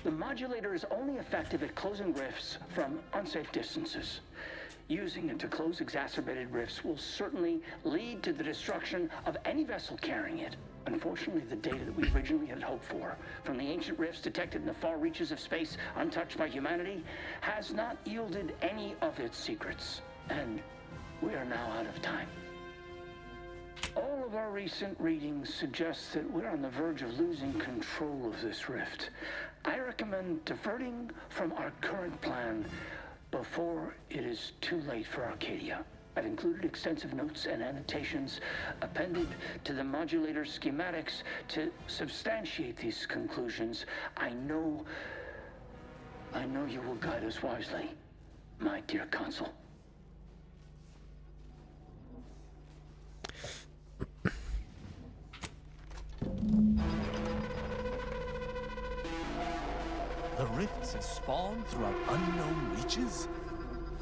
The modulator is only effective at closing rifts from unsafe distances. Using it to close exacerbated rifts will certainly lead to the destruction of any vessel carrying it. Unfortunately, the data that we originally had hoped for from the ancient rifts detected in the far reaches of space untouched by humanity has not yielded any of its secrets. And we are now out of time. All of our recent readings suggest that we're on the verge of losing control of this rift. I recommend diverting from our current plan before it is too late for Arcadia. I've included extensive notes and annotations appended to the modulator schematics to substantiate these conclusions. I know you will guide us wisely, my dear Consul. The rifts have spawned throughout unknown reaches?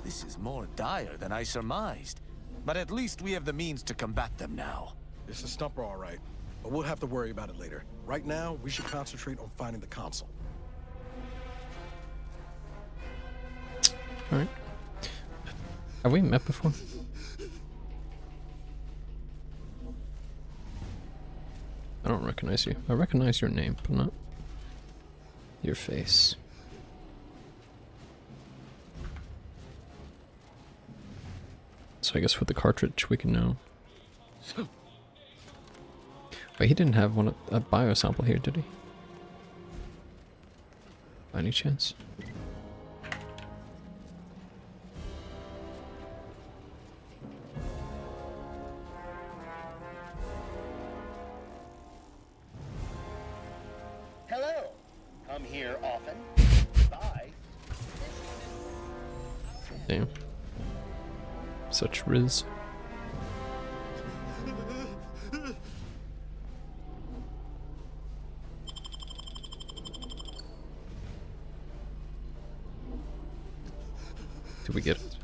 This is more dire than I surmised. But at least we have the means to combat them now. It's a stumper, all right. But we'll have to worry about it later. Right now, we should concentrate on finding the Consul. Alright. Have we met before? I don't recognize you. I recognize your name, but not your face. So I guess with the cartridge we can know. Wait, he didn't have a biosample here, did he? By any chance? Hello. Come here often. Bye. Damn. Such riz. Did we get it?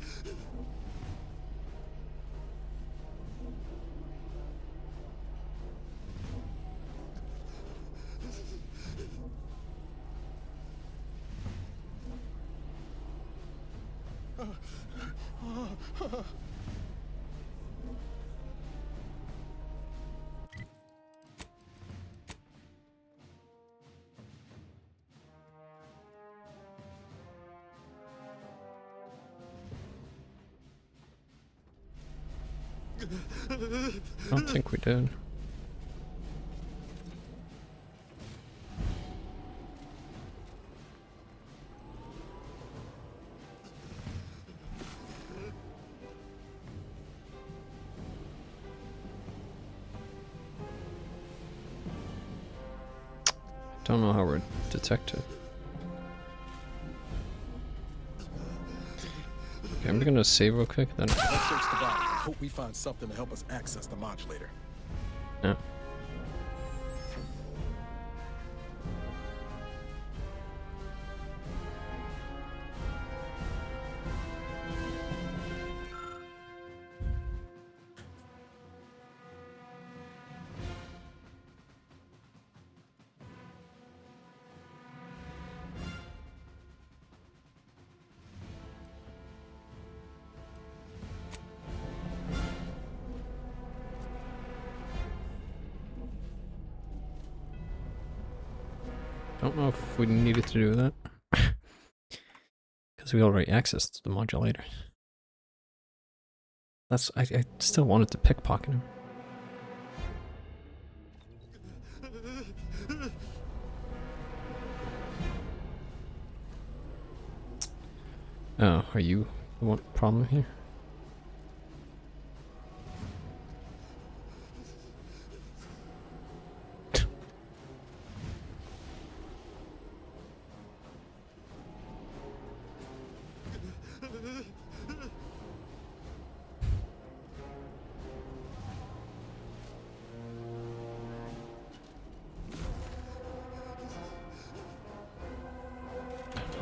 I don't think we did. Don't know how we're detected. Okay, I'm gonna save real quick, then. Let's search the body. I hope we find something to help us access the modulator. Yeah. don't know if we needed to do that. Because we already accessed the modulator. That's I still wanted to pickpocket him. Oh, are you the one problem here?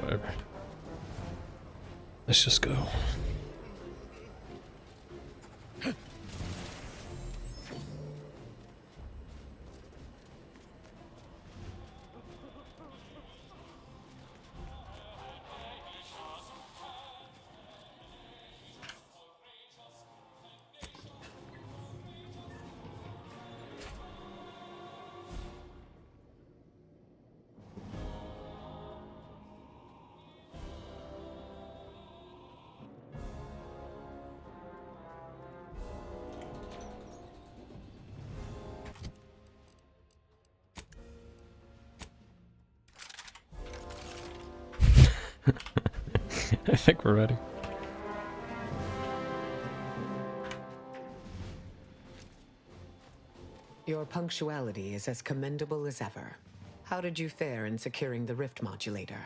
Whatever. Let's just go. I think we're ready. Your punctuality is as commendable as ever. How did you fare in securing the rift modulator?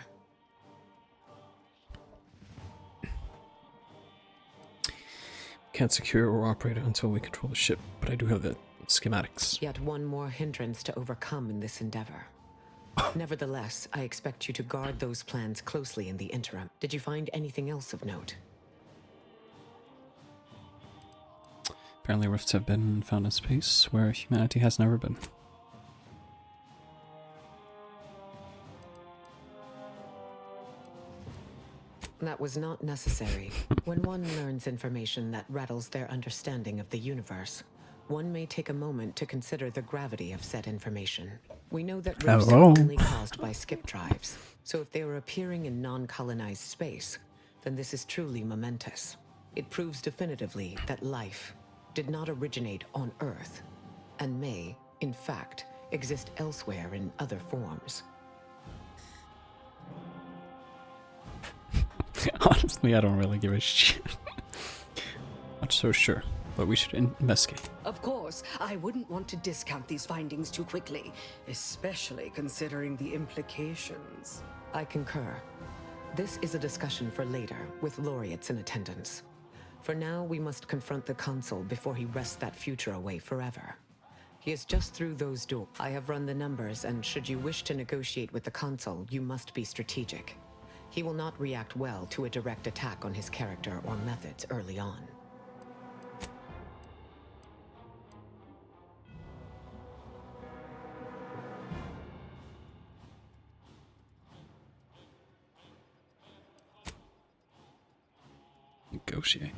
Can't secure or operate it until we control the ship, but I do have the schematics. Yet one more hindrance to overcome in this endeavor. Nevertheless, I expect you to guard those plans closely in the interim. Did you find anything else of note? Apparently rifts have been found in space where humanity has never been. That was not necessary. When one learns information that rattles their understanding of the universe, one may take a moment to consider the gravity of said information. We know that rifts are only caused by skip drives, so if they are appearing in non-colonized space, then this is truly momentous. It proves definitively that life did not originate on Earth, and may, in fact, exist elsewhere in other forms. Honestly, I don't really give a shit. Not so sure, but we should investigate. Of course, I wouldn't want to discount these findings too quickly, especially considering the implications. I concur. This is a discussion for later, with laureates in attendance. For now, we must confront the Consul before he wrests that future away forever. He is just through those doors. I have run the numbers, and should you wish to negotiate with the Consul, you must be strategic. He will not react well to a direct attack on his character or methods early on. Negotiate.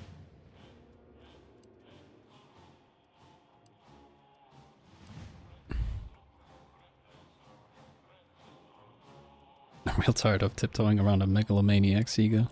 I'm real tired of tiptoeing around a megalomaniac's ego.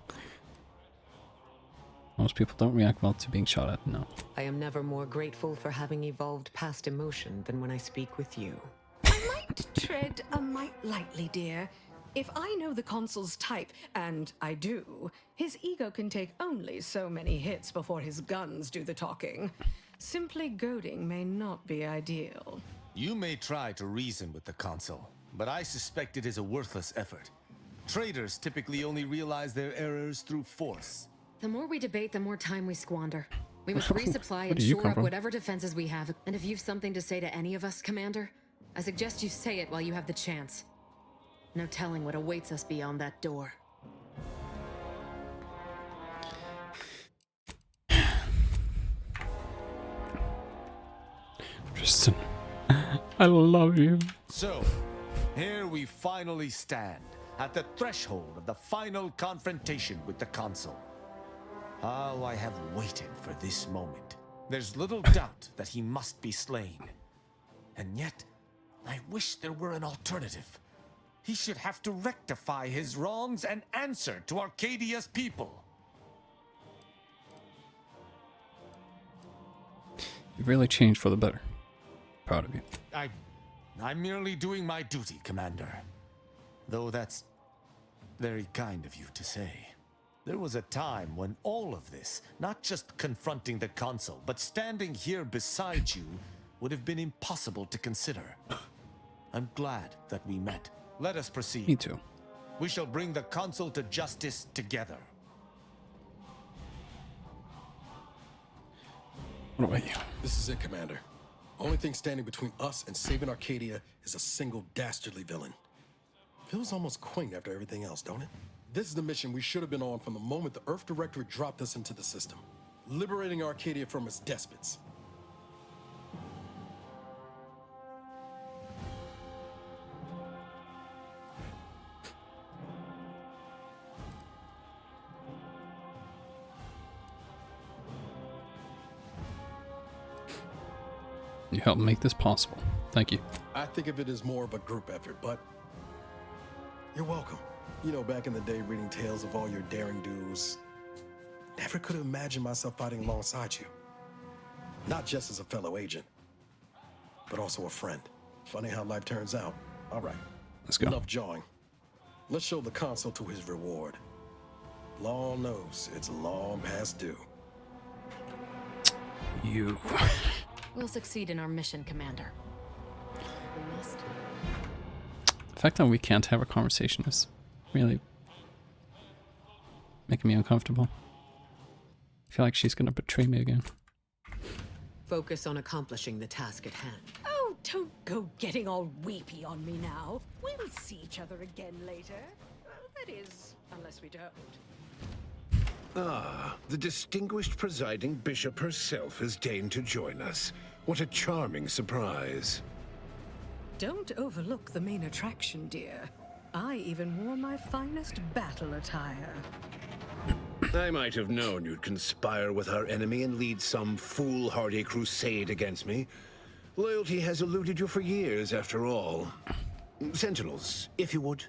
Most people don't react well to being shot at, no. I am never more grateful for having evolved past emotion than when I speak with you. I might tread a mite lightly, dear. If I know the Consul's type, and I do, his ego can take only so many hits before his guns do the talking. Simply goading may not be ideal. You may try to reason with the Consul, but I suspect it is a worthless effort. Traitors typically only realize their errors through force. The more we debate, the more time we squander. We must resupply and shore up whatever defenses we have. And if you've something to say to any of us, Commander, I suggest you say it while you have the chance. No telling what awaits us beyond that door. Tristan, I love you. So, here we finally stand, at the threshold of the final confrontation with the Consul. How I have waited for this moment. There's little doubt that he must be slain. And yet, I wish there were an alternative. He should have to rectify his wrongs and answer to Arcadia's people. You really changed for the better. Proud of you. I'm merely doing my duty, Commander. Though that's very kind of you to say. There was a time when all of this, not just confronting the Consul, but standing here beside you, would have been impossible to consider. I'm glad that we met. Let us proceed. Me too. We shall bring the Consul to justice together. What about you? This is it, Commander. Only thing standing between us and saving Arcadia is a single dastardly villain. Feels almost quaint after everything else, don't it? This is the mission we should have been on from the moment the Earth Directorate dropped us into the system. Liberating Arcadia from its despots. You helped make this possible. Thank you. I think of it as more of a group effort, but you're welcome. You know, back in the day, reading tales of all your daring do's, never could have imagined myself fighting alongside you. Not just as a fellow agent, but also a friend. Funny how life turns out. All right. Let's go. Enough jawing. Let's show the Consul to his reward. Law knows it's long past due. You. We'll succeed in our mission, Commander. We must. The fact that we can't have a conversation is really making me uncomfortable. I feel like she's gonna betray me again. Focus on accomplishing the task at hand. Oh, don't go getting all weepy on me now. We'll see each other again later. That is, unless we don't. Ah, the distinguished presiding bishop herself has deigned to join us. What a charming surprise. Don't overlook the main attraction, dear. I even wore my finest battle attire. I might have known you'd conspire with our enemy and lead some foolhardy crusade against me. Loyalty has eluded you for years, after all. Sentinels, if you would.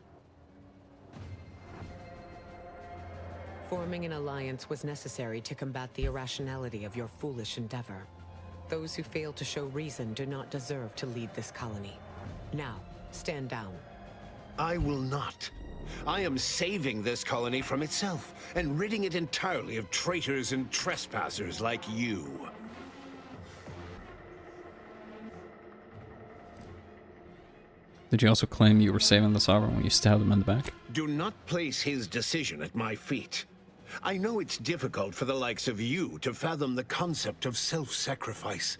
Forming an alliance was necessary to combat the irrationality of your foolish endeavor. Those who fail to show reason do not deserve to lead this colony. Now, stand down. I will not. I am saving this colony from itself and ridding it entirely of traitors and trespassers like you. Did you also claim you were saving the Sovereign when you stabbed him in the back? Do not place his decision at my feet. I know it's difficult for the likes of you to fathom the concept of self-sacrifice,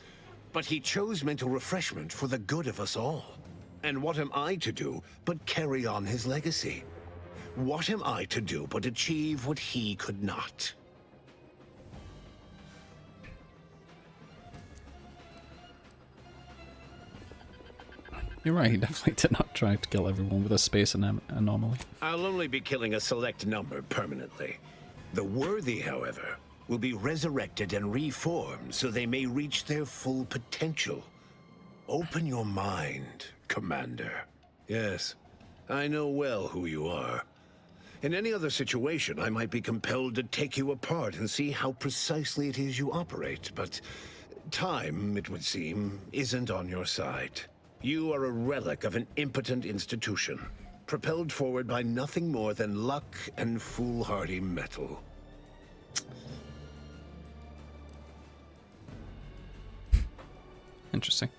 but he chose mental refreshment for the good of us all. And what am I to do but carry on his legacy? What am I to do but achieve what he could not? You're right, he definitely did not try to kill everyone with a space anomaly. I'll only be killing a select number permanently. The worthy, however, will be resurrected and reformed so they may reach their full potential. Open your mind, Commander. Yes, I know well who you are. In any other situation, I might be compelled to take you apart and see how precisely it is you operate, but time, it would seem, isn't on your side. You are a relic of an impotent institution, propelled forward by nothing more than luck and foolhardy metal. Interesting.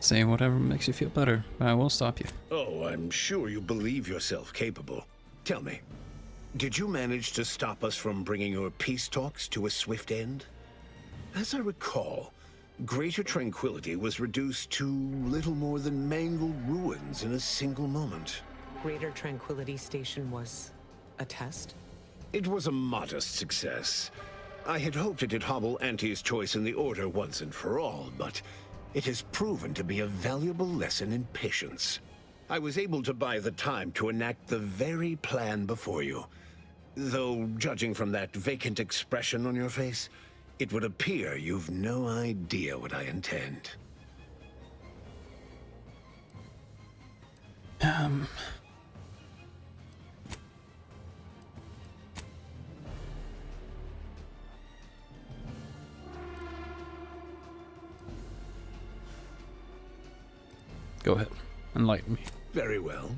Say whatever makes you feel better, but I will stop you. Oh, I'm sure you believe yourself capable. Tell me, did you manage to stop us from bringing your peace talks to a swift end? As I recall, Greater Tranquility was reduced to little more than mangled ruins in a single moment. Greater Tranquility Station was a test? It was a modest success. I had hoped it'd hobble Auntie's choice in the Order once and for all, but it has proven to be a valuable lesson in patience. I was able to buy the time to enact the very plan before you. Though, judging from that vacant expression on your face, it would appear you've no idea what I intend. Go ahead. Enlighten me. Very well.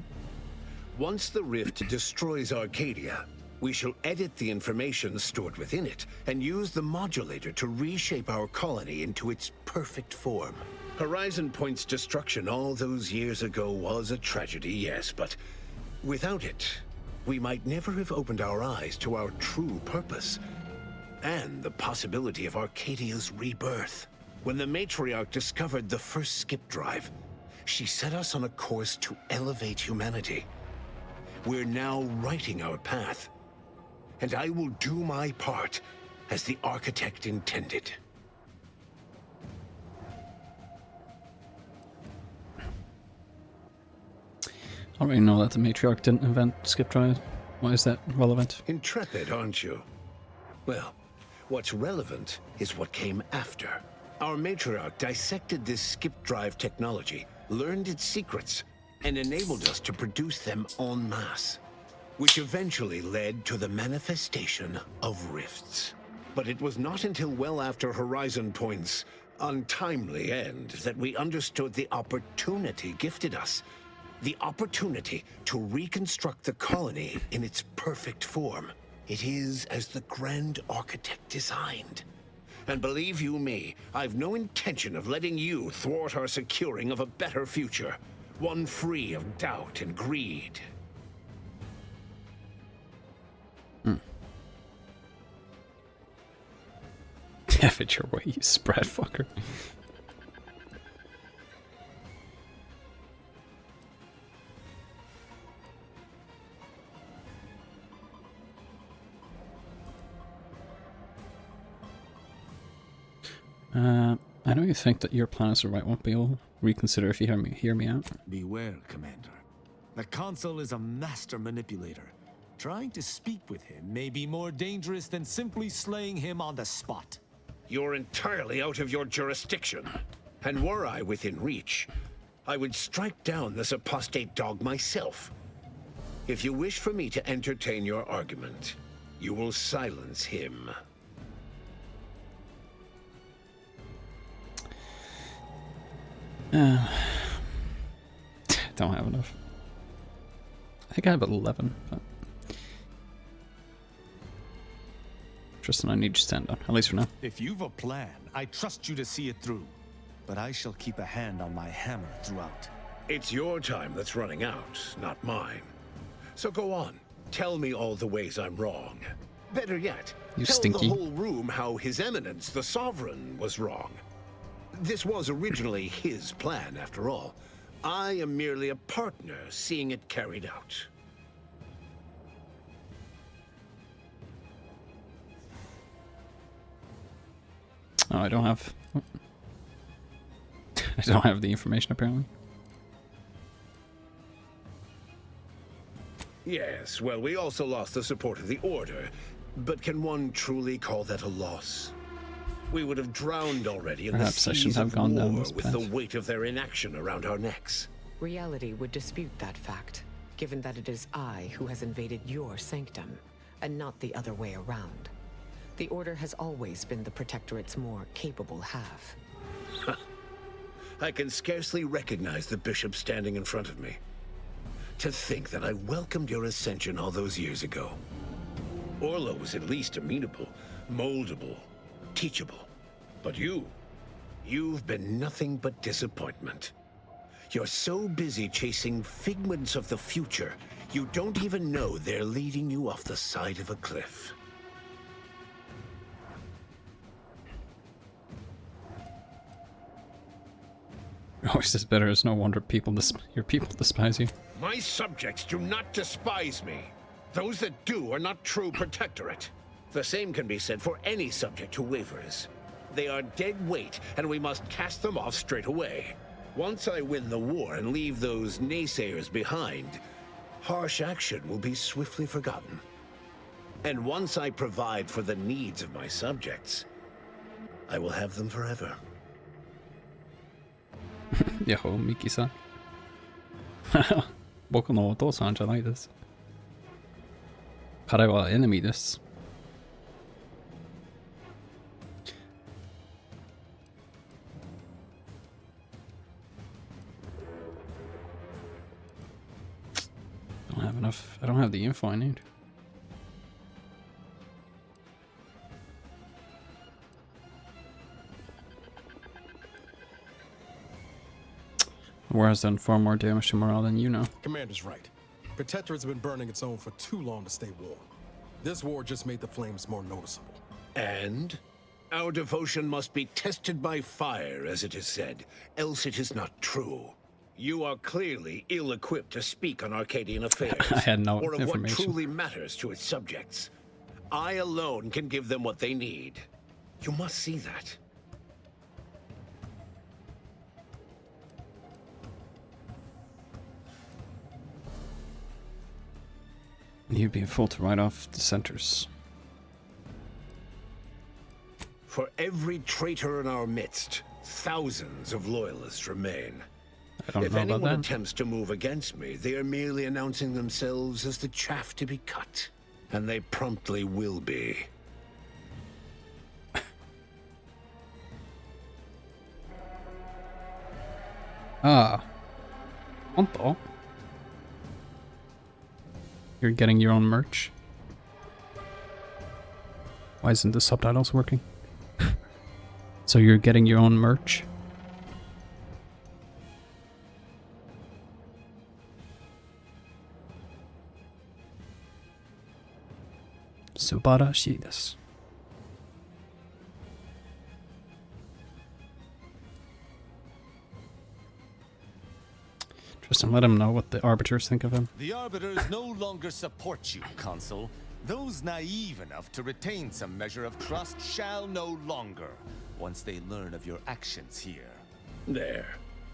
Once the rift destroys Arcadia, we shall edit the information stored within it and use the modulator to reshape our colony into its perfect form. Horizon Point's destruction all those years ago was a tragedy, yes, but without it, we might never have opened our eyes to our true purpose and the possibility of Arcadia's rebirth. When the Matriarch discovered the first skip drive, she set us on a course to elevate humanity. We're now writing our path, and I will do my part as the architect intended. I already know that the Matriarch didn't invent skip drive. Why is that relevant? Intrepid, aren't you? Well, what's relevant is what came after. Our Matriarch dissected this skip drive technology, learned its secrets, and enabled us to produce them en masse, which eventually led to the manifestation of rifts. But it was not until well after Horizon Point's untimely end that we understood the opportunity gifted us. The opportunity to reconstruct the colony in its perfect form. It is as the Grand Architect designed. And believe you me, I've no intention of letting you thwart our securing of a better future. One free of doubt and greed. Have it your way, you spread fucker. I know you think that your plan is the right one, but you'll reconsider if you hear me out. Beware, Commander. The Consul is a master manipulator. Trying to speak with him may be more dangerous than simply slaying him on the spot. You're entirely out of your jurisdiction. And were I within reach, I would strike down this apostate dog myself. If you wish for me to entertain your argument, you will silence him. Don't have enough. I think I have 11, but Tristan, I need you to stand on, at least for now. If you've a plan, I trust you to see it through. But I shall keep a hand on my hammer throughout. It's your time that's running out, not mine. So go on, tell me all the ways I'm wrong. Better yet, tell the whole room how His Eminence, the Sovereign, was wrong. This was originally his plan, after all. I am merely a partner seeing it carried out. Oh, I don't have the information apparently. Yes, well, we also lost the support of the Order, but can one truly call that a loss? We would have drowned already in the seas of war with the weight of their inaction around our necks. Reality would dispute that fact, given that it is I who has invaded your sanctum, and not the other way around. The Order has always been the Protectorate's more capable half. I can scarcely recognize the Bishop standing in front of me. To think that I welcomed your ascension all those years ago. Orlo was at least amenable, moldable, teachable. But you've been nothing but disappointment. You're so busy chasing figments of the future, you don't even know they're leading you off the side of a cliff. Always is better. It's no wonder your people despise you. My subjects do not despise me. Those that do are not true Protectorate. The same can be said for any subject who wavers. They are dead weight, and we must cast them off straight away. Once I win the war and leave those naysayers behind, harsh action will be swiftly forgotten. And once I provide for the needs of my subjects, I will have them forever. Yo, Miki-san. 僕のお父さんじゃないです。彼はエネミーです。Don't have enough. I don't have the info I need. War has done far more damage to morale than you know. Commander's right. Protectorate's been burning its own for too long to stay warm. This war just made the flames more noticeable. And? Our devotion must be tested by fire, as it is said, else it is not true. You are clearly ill-equipped to speak on Arcadian affairs, I had no or of information. what truly matters to its subjects. I alone can give them what they need. You must see that. You'd be a fool to write off dissenters. For every traitor in our midst, thousands of loyalists remain. I don't if know about anyone that. attempts to move against me, they are merely announcing themselves as the chaff to be cut. And they promptly will be. Ah. Onto. You're getting your own merch. Why isn't the subtitles working? So you're getting your own merch? Subarashi desu. Tristan, let him know what the Arbiters think of him. The Arbiters no longer support you, Consul. Those naive enough to retain some measure of trust shall no longer, once they learn of your actions here. There.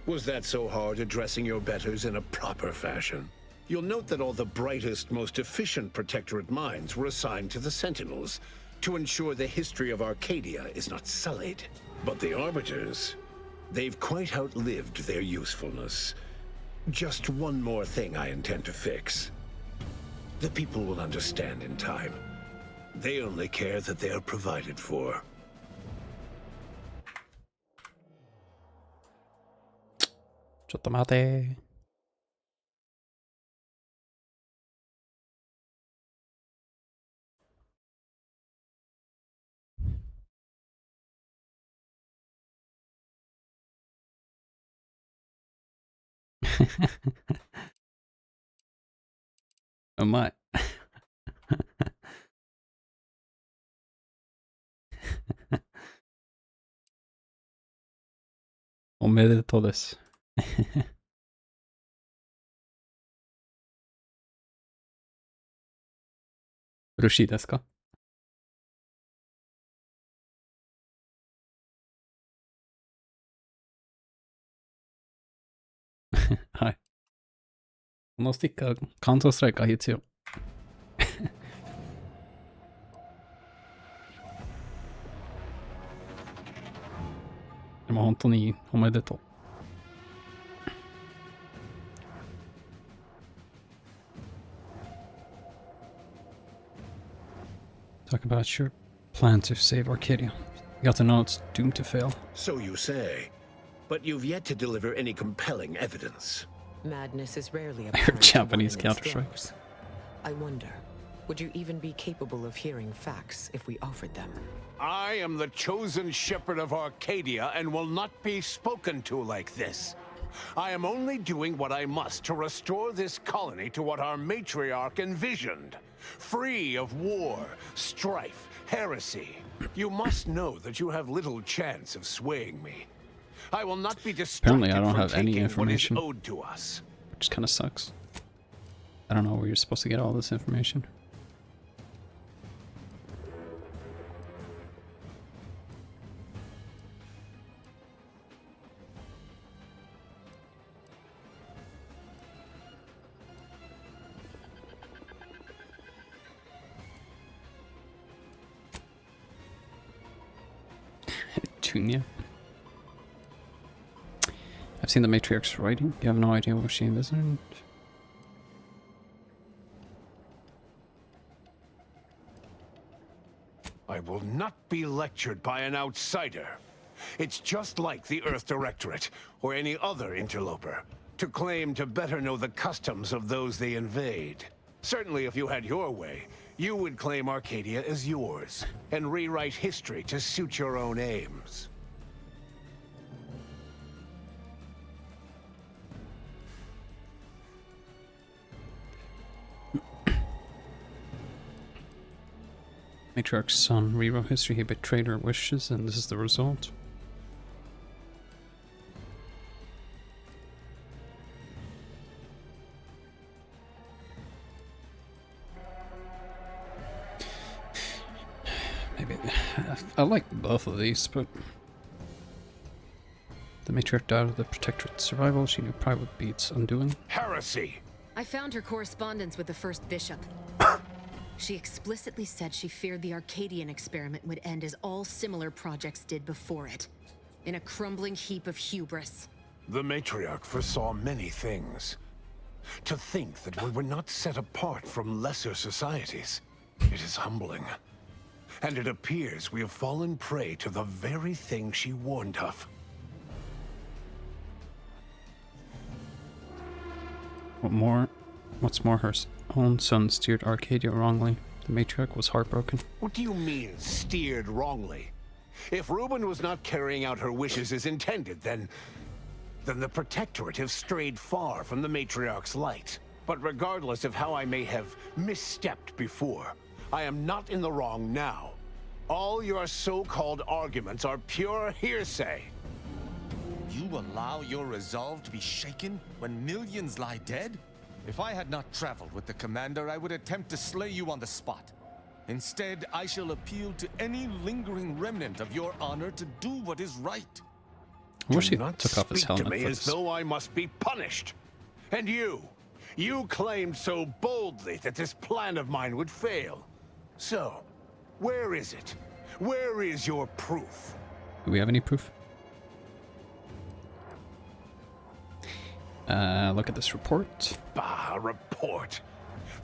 Was that so hard addressing your betters in a proper fashion? You'll note that all the brightest, most efficient Protectorate minds were assigned to the Sentinels to ensure the history of Arcadia is not sullied. But the Arbiters, they've quite outlived their usefulness. Just one more thing I intend to fix. The people will understand in time. They only care that they are provided for. Chotto mate. Oh my. Omedetou desu. 嬉しいですか？はい。このスティッカー、カウントストライカー必要。でも本当におめでとう。Talk about your plan to save Arcadia. You got to know it's doomed to fail. So you say, but you've yet to deliver any compelling evidence. Madness is rarely a Japanese Counter-Strike. I wonder, would you even be capable of hearing facts if we offered them? I am the chosen shepherd of Arcadia and will not be spoken to like this. I am only doing what I must to restore this colony to what our matriarch envisioned. Free of war, strife, heresy. You must know that you have little chance of swaying me. I will not be distracted. Apparently I don't have any information, what is owed to us. Which kind of sucks. I don't know where you're supposed to get all this information. Junior. I've seen the Matriarch's writing. You have no idea what she envisioned. I will not be lectured by an outsider. It's just like the Earth Directorate, or any other interloper, to claim to better know the customs of those they invade. Certainly if you had your way, you would claim Arcadia as yours, and rewrite history to suit your own aims. Matriarch's son rewrote history, he betrayed her wishes, and this is the result. Maybe I like both of these, but the matriarch doubted the protectorate's survival. She knew pride would be its undoing. Heresy! I found her correspondence with the first bishop. She explicitly said she feared the Arcadian experiment would end as all similar projects did before it, in a crumbling heap of hubris. The matriarch foresaw many things. To think that we were not set apart from lesser societies, it is humbling. And it appears we have fallen prey to the very thing she warned of. What's more, her own son steered Arcadia wrongly. The matriarch was heartbroken. What do you mean, steered wrongly? If Reuben was not carrying out her wishes as intended, then the Protectorate have strayed far from the matriarch's light. But regardless of how I may have misstepped before, I am not in the wrong now. All your so-called arguments are pure hearsay. You allow your resolve to be shaken when millions lie dead? If I had not traveled with the commander, I would attempt to slay you on the spot. Instead, I shall appeal to any lingering remnant of your honor to do what is right. I wish he Do not took off his speak to helmet me for as this. though I must be punished. And you claimed so boldly that this plan of mine would fail. So, where is it? Where is your proof? Do we have any proof? Look at this report. Bah, a report.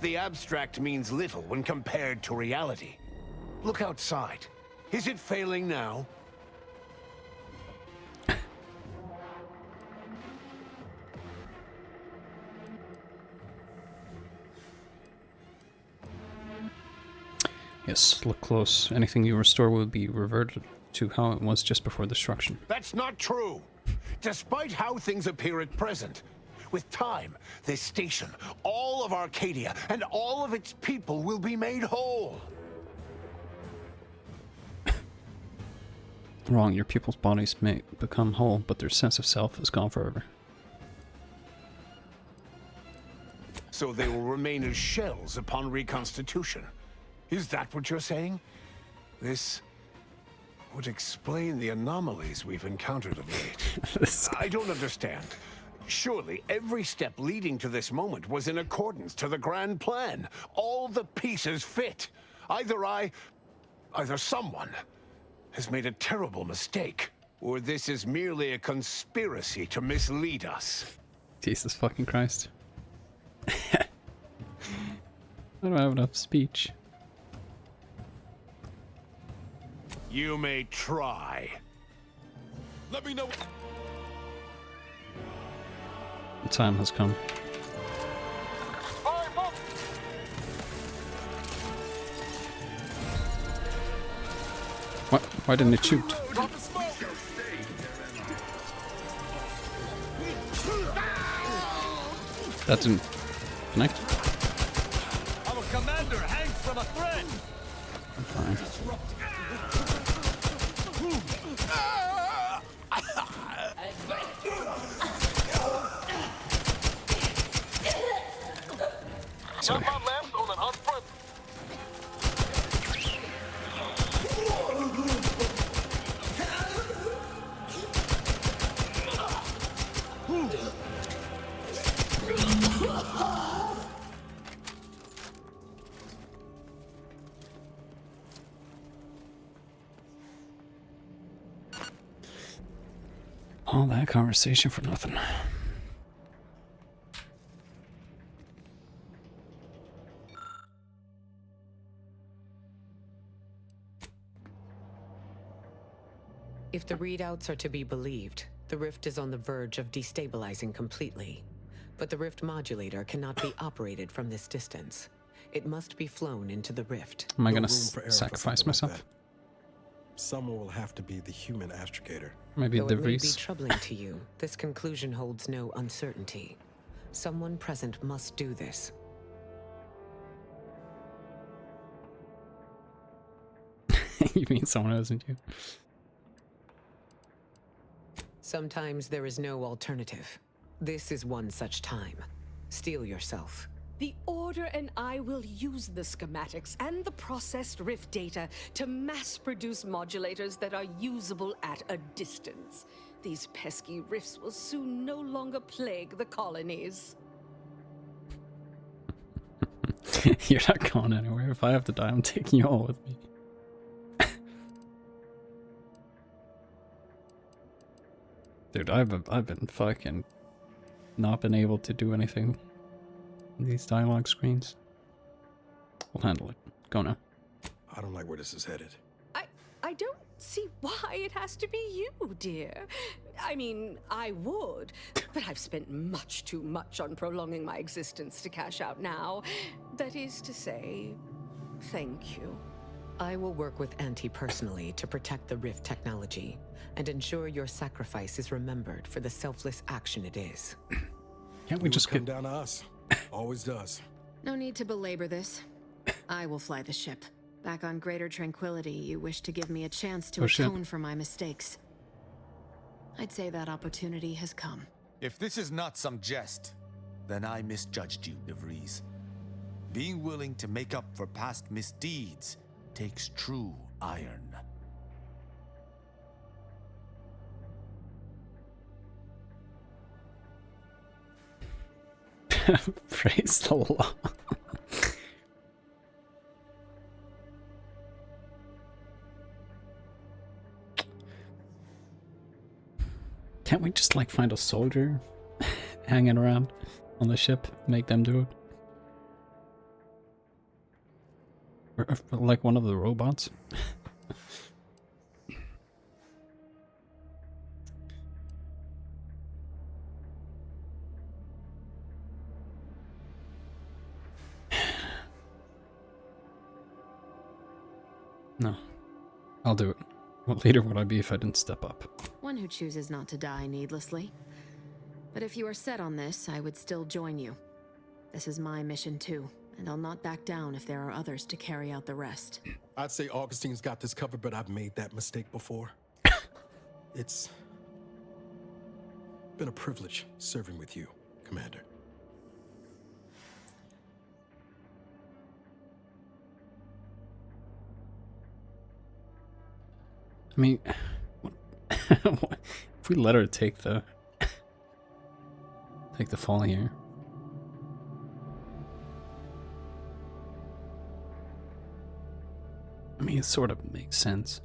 The abstract means little when compared to reality. Look outside. Is it failing now? Yes, look close. Anything you restore will be reverted to how it was just before destruction. That's not true. Despite how things appear at present, with time, this station, all of Arcadia, and all of its people will be made whole. Wrong, your people's bodies may become whole, but their sense of self is gone forever. So they will remain as shells upon reconstitution. Is that what you're saying? This would explain the anomalies we've encountered of late. I don't understand. Surely every step leading to this moment was in accordance to the grand plan. All the pieces fit. Either someone has made a terrible mistake, or this is merely a conspiracy to mislead us. Jesus fucking Christ. I don't have enough speech. You may try. Let me know. The time has come. What? Why didn't it shoot? That didn't connect. Our commander hangs from a thread. I'm fine. Sorry. All that conversation for nothing. If the readouts are to be believed, the rift is on the verge of destabilizing completely. But the rift modulator cannot be operated from this distance. It must be flown into the rift. Am I gonna sacrifice myself? Like someone will have to be the human astrogator. Maybe Though the it may be Vries. troubling to you, this conclusion holds no uncertainty. Someone present must do this. You mean someone who isn't you? Sometimes there is no alternative. This is one such time. Steel yourself. The Order and I will use the schematics and the processed rift data to mass-produce modulators that are usable at a distance. These pesky rifts will soon no longer plague the colonies. You're not going anywhere. If I have to die, I'm taking you all with me. Dude, I've been fucking not been able to do anything in these dialogue screens. We'll handle it. Go now. I don't like where this is headed. I don't see why it has to be you, dear. I mean, I would, but I've spent much too much on prolonging my existence to cash out now. That is to say, thank you. I will work with Auntie personally to protect the Rift technology and ensure your sacrifice is remembered for the selfless action it is. Can't we just come down to us? Always does. No need to belabor this. I will fly the ship. Back on Greater Tranquility, you wish to give me a chance to atone for my mistakes. I'd say that opportunity has come. If this is not some jest, then I misjudged you, De Vries. Being willing to make up for past misdeeds takes true iron. Praise the law. Can't we just like find a soldier hanging around on the ship, make them do it? Or like one of the robots? No. I'll do it. What leader would I be if I didn't step up? One who chooses not to die needlessly. But if you are set on this, I would still join you. This is my mission too, and I'll not back down if there are others to carry out the rest. I'd say Augustine's got this covered, but I've made that mistake before. It's been a privilege serving with you, Commander. I mean, if we let her take the fall here. I mean, it sort of makes sense.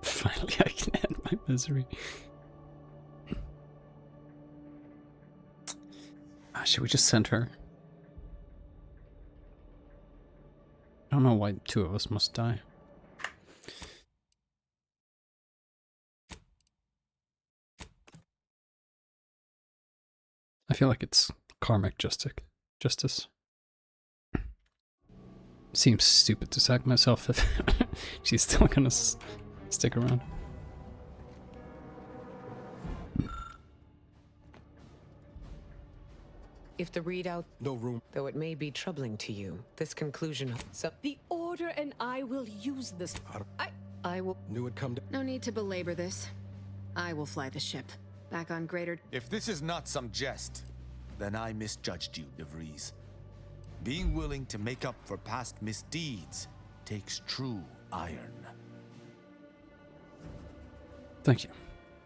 Finally, I can end my misery. Should we just send her? I don't know why two of us must die. I feel like it's karmic justice. Seems stupid to sack myself if she's still gonna stick around. If the readout, no room, though it may be troubling to you, this conclusion. The Order and I will use this. I will. Knew it come. No need to belabor this. I will fly the ship. Back on Greater. If this is not some jest, then I misjudged you, De Vries. Being willing to make up for past misdeeds takes true iron. Thank you.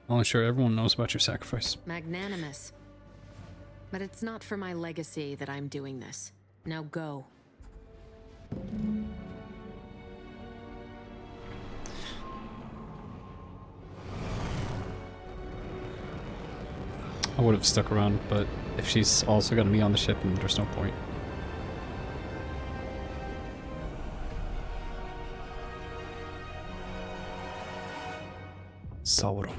I'll ensure everyone knows about your sacrifice. Magnanimous. But it's not for my legacy that I'm doing this. Now go. I would have stuck around, but if she's also going to be on the ship, then there's no point. Sauro.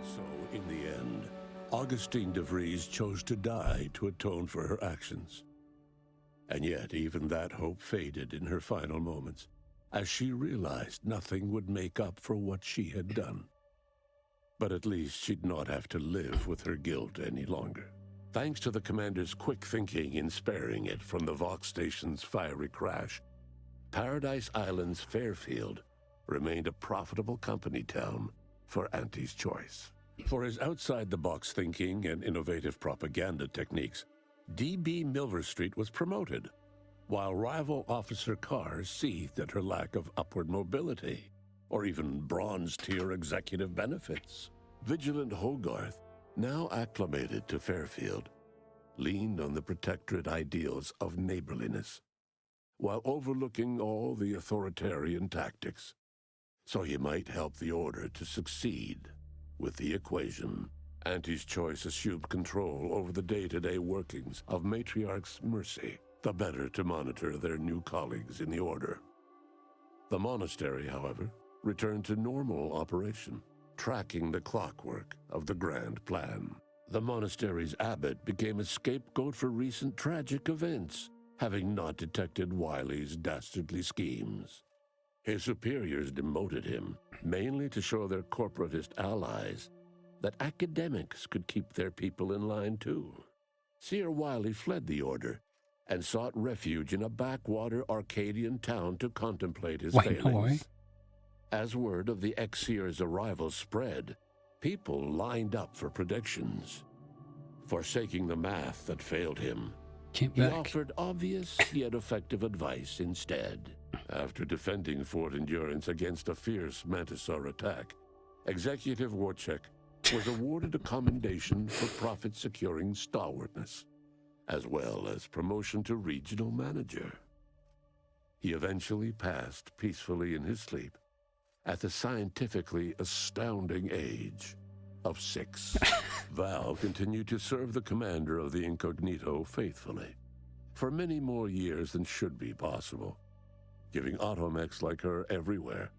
So, in the end, Augustine de Vries chose to die to atone for her actions. And yet, even that hope faded in her final moments, as she realized nothing would make up for what she had done. But at least she'd not have to live with her guilt any longer. Thanks to the commander's quick thinking in sparing it from the Vox station's fiery crash, Paradise Island's Fairfield remained a profitable company town for Auntie's Choice. For his outside-the-box thinking and innovative propaganda techniques, D.B. Milverstreet was promoted, while rival Officer Carr seethed at her lack of upward mobility, or even bronze-tier executive benefits. Vigilant Hogarth, now acclimated to Fairfield, leaned on the Protectorate ideals of neighborliness, while overlooking all the authoritarian tactics, so he might help the Order to succeed with the equation. Auntie's Choice assumed control over the day-to-day workings of Matriarch's Mercy, the better to monitor their new colleagues in the Order. The monastery, however, returned to normal operation, tracking the clockwork of the grand plan. The monastery's abbot became a scapegoat for recent tragic events, having not detected Wiley's dastardly schemes. His superiors demoted him, mainly to show their corporatist allies that academics could keep their people in line too. Seer Wiley fled the Order and sought refuge in a backwater Arcadian town to contemplate his failings. As word of the ex-seer's arrival spread, people lined up for predictions. Forsaking the math that failed him, he offered obvious yet effective advice instead. After defending Fort Endurance against a fierce Mantisaur attack, Executive Warchek was awarded a commendation for profit-securing stalwartness, as well as promotion to regional manager. He eventually passed peacefully in his sleep at the scientifically astounding age of 6. Val continued to serve the commander of the Incognito faithfully for many more years than should be possible, giving automechs like her everywhere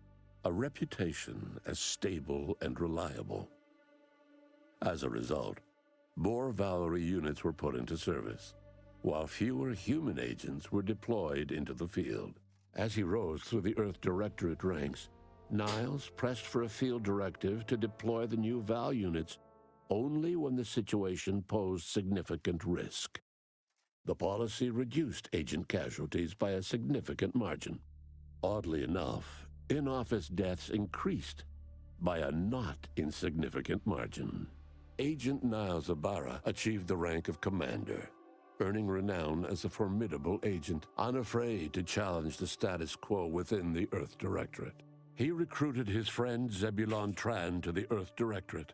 a reputation as stable and reliable. As a result, more Valerie units were put into service, while fewer human agents were deployed into the field. As he rose through the Earth Directorate ranks, Niles pressed for a field directive to deploy the new Val units only when the situation posed significant risk. The policy reduced agent casualties by a significant margin. Oddly enough, in-office deaths increased by a not insignificant margin. Agent Niles Ibarra achieved the rank of commander, earning renown as a formidable agent, unafraid to challenge the status quo within the Earth Directorate. He recruited his friend Zebulon Tran to the Earth Directorate,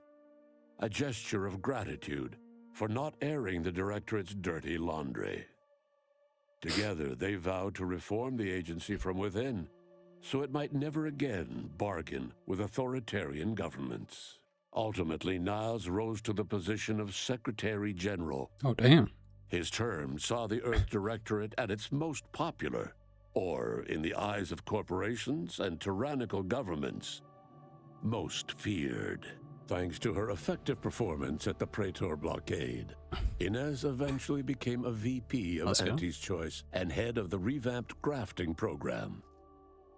a gesture of gratitude for not airing the Directorate's dirty laundry. Together, they vowed to reform the agency from within, so it might never again bargain with authoritarian governments. Ultimately, Niles rose to the position of Secretary General. Oh, damn. His term saw the Earth Directorate at its most popular, or, in the eyes of corporations and tyrannical governments, most feared. Thanks to her effective performance at the Praetor blockade, Inez eventually became a VP of Auntie's Choice and head of the revamped grafting program.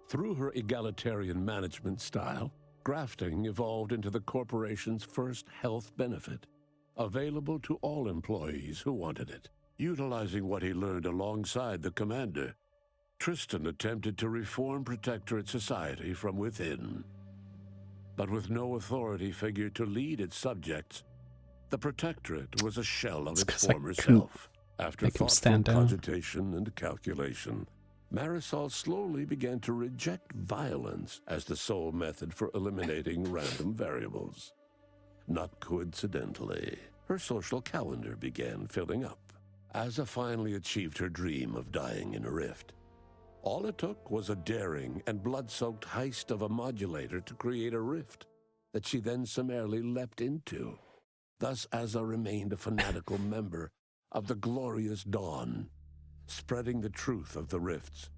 Through her egalitarian management style, grafting evolved into the corporation's first health benefit, available to all employees who wanted it. Utilizing what he learned alongside the commander, Tristan attempted to reform Protectorate society from within. But with no authority figure to lead its subjects, the Protectorate was a shell of its former self. After thoughtful cogitation and calculation, Marisol slowly began to reject violence as the sole method for eliminating random variables. Not coincidentally, her social calendar began filling up. Asa finally achieved her dream of dying in a rift. All it took was a daring and blood-soaked heist of a modulator to create a rift, that she then summarily leapt into. Thus Azza remained a fanatical member of the Glorious Dawn, spreading the truth of the rifts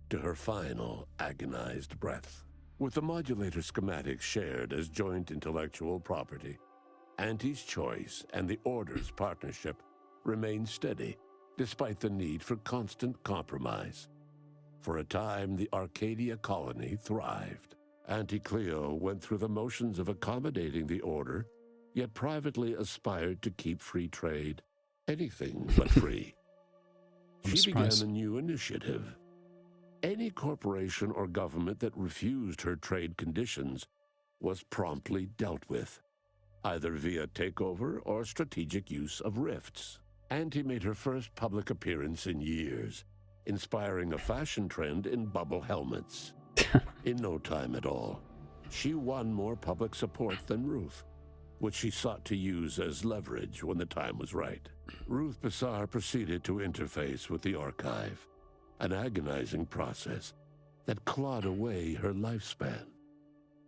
to her final agonized breath. With the modulator schematics shared as joint intellectual property, Auntie's Choice and the Order's partnership remained steady, despite the need for constant compromise. For a time, the Arcadia colony thrived. Auntie Cleo went through the motions of accommodating the Order, yet privately aspired to keep free trade anything but free. She began a new initiative. Any corporation or government that refused her trade conditions was promptly dealt with, either via takeover or strategic use of rifts. Auntie made her first public appearance in years, inspiring a fashion trend in bubble helmets. In no time at all, she won more public support than Ruth, which she sought to use as leverage when the time was right. Ruth Bassar proceeded to interface with the archive, an agonizing process that clawed away her lifespan.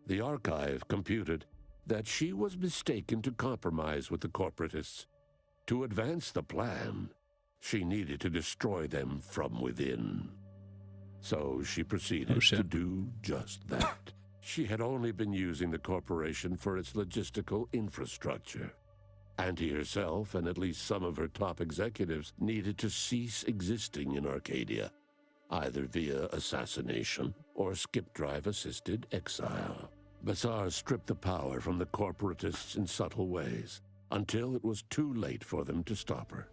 The archive computed that she was mistaken to compromise with the corporatists. To advance the plan, she needed to destroy them from within. So she proceeded to do just that. She had only been using the corporation for its logistical infrastructure. Auntie herself and at least some of her top executives needed to cease existing in Arcadia, either via assassination or skip drive-assisted exile. Bassar stripped the power from the corporatists in subtle ways, until it was too late for them to stop her.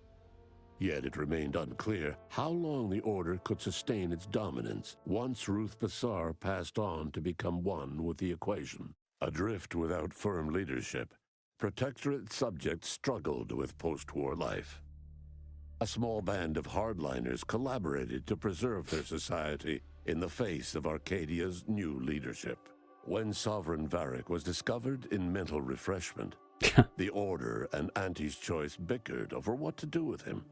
Yet it remained unclear how long the Order could sustain its dominance once Ruth Bassar passed on to become one with the equation. Adrift without firm leadership, Protectorate subjects struggled with post-war life. A small band of hardliners collaborated to preserve their society in the face of Arcadia's new leadership. When Sovereign Varric was discovered in mental refreshment, the Order and Auntie's Choice bickered over what to do with him.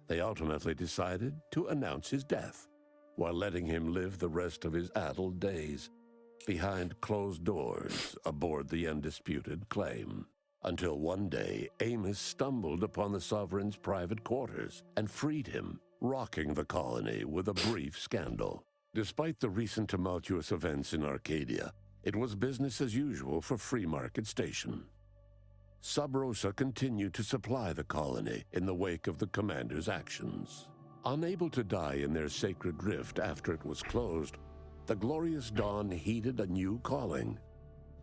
They ultimately decided to announce his death, while letting him live the rest of his addled days behind closed doors aboard the undisputed claim. Until one day, Amos stumbled upon the Sovereign's private quarters and freed him, rocking the colony with a brief scandal. Despite the recent tumultuous events in Arcadia, it was business as usual for Free Market Station. Sub Rosa continued to supply the colony in the wake of the commander's actions. Unable to die in their sacred rift after it was closed, the Glorious Dawn heeded a new calling,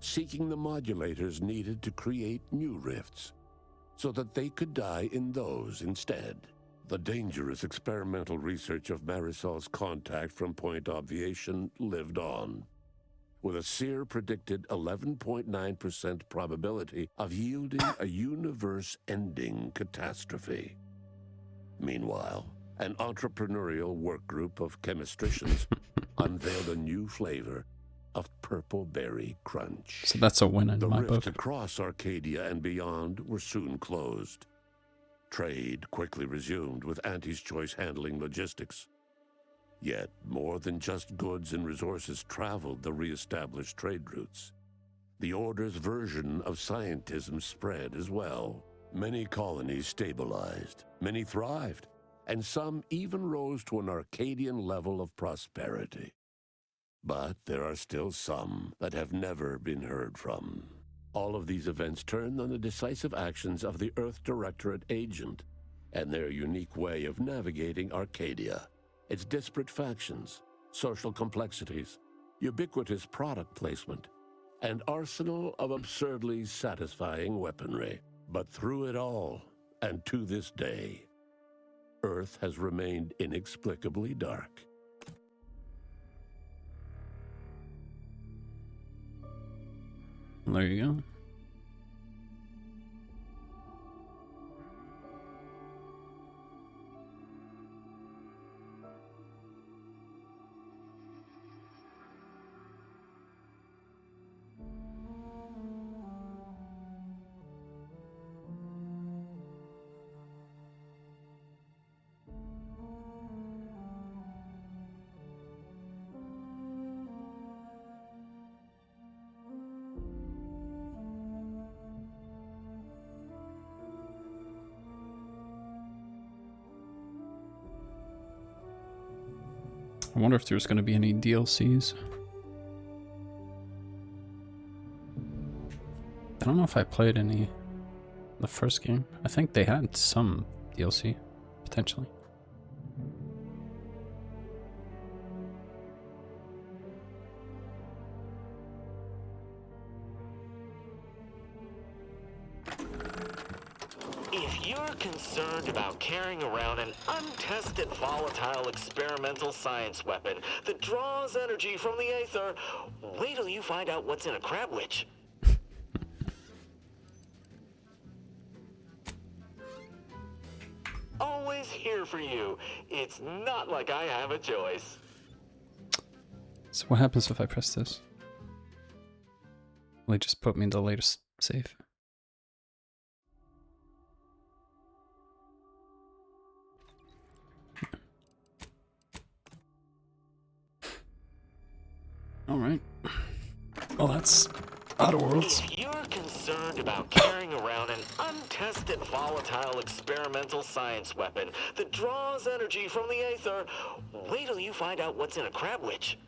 seeking the modulators needed to create new rifts, so that they could die in those instead. The dangerous experimental research of Marisol's contact from Point Obviation lived on, with a Seer predicted 11.9% probability of yielding a universe-ending catastrophe. Meanwhile, an entrepreneurial work group of chemistricians unveiled a new flavor of Purple Berry Crunch. So that's a win in my book. The rifts across Arcadia and beyond were soon closed. Trade quickly resumed, with Auntie's Choice handling logistics. Yet, more than just goods and resources traveled the re-established trade routes. The Order's version of scientism spread as well. Many colonies stabilized, many thrived, and some even rose to an Arcadian level of prosperity. But there are still some that have never been heard from. All of these events turned on the decisive actions of the Earth Directorate agent and their unique way of navigating Arcadia, its disparate factions, social complexities, ubiquitous product placement, and arsenal of absurdly satisfying weaponry. But through it all, and to this day, Earth has remained inexplicably dark. There you go. I wonder if there's going to be any DLCs. I don't know if I played any the first game. I think they had some DLC, potentially. If you're concerned about carrying around an untested volatile experimental science weapon that draws energy from the aether, wait till you find out what's in a crab witch. Always here for you. It's not like I have a choice. So what happens if I press this? Will it just put me in the latest save? Alright. Well, that's Outer Worlds. If you're concerned about carrying around an untested volatile experimental science weapon that draws energy from the aether, wait till you find out what's in a crab witch.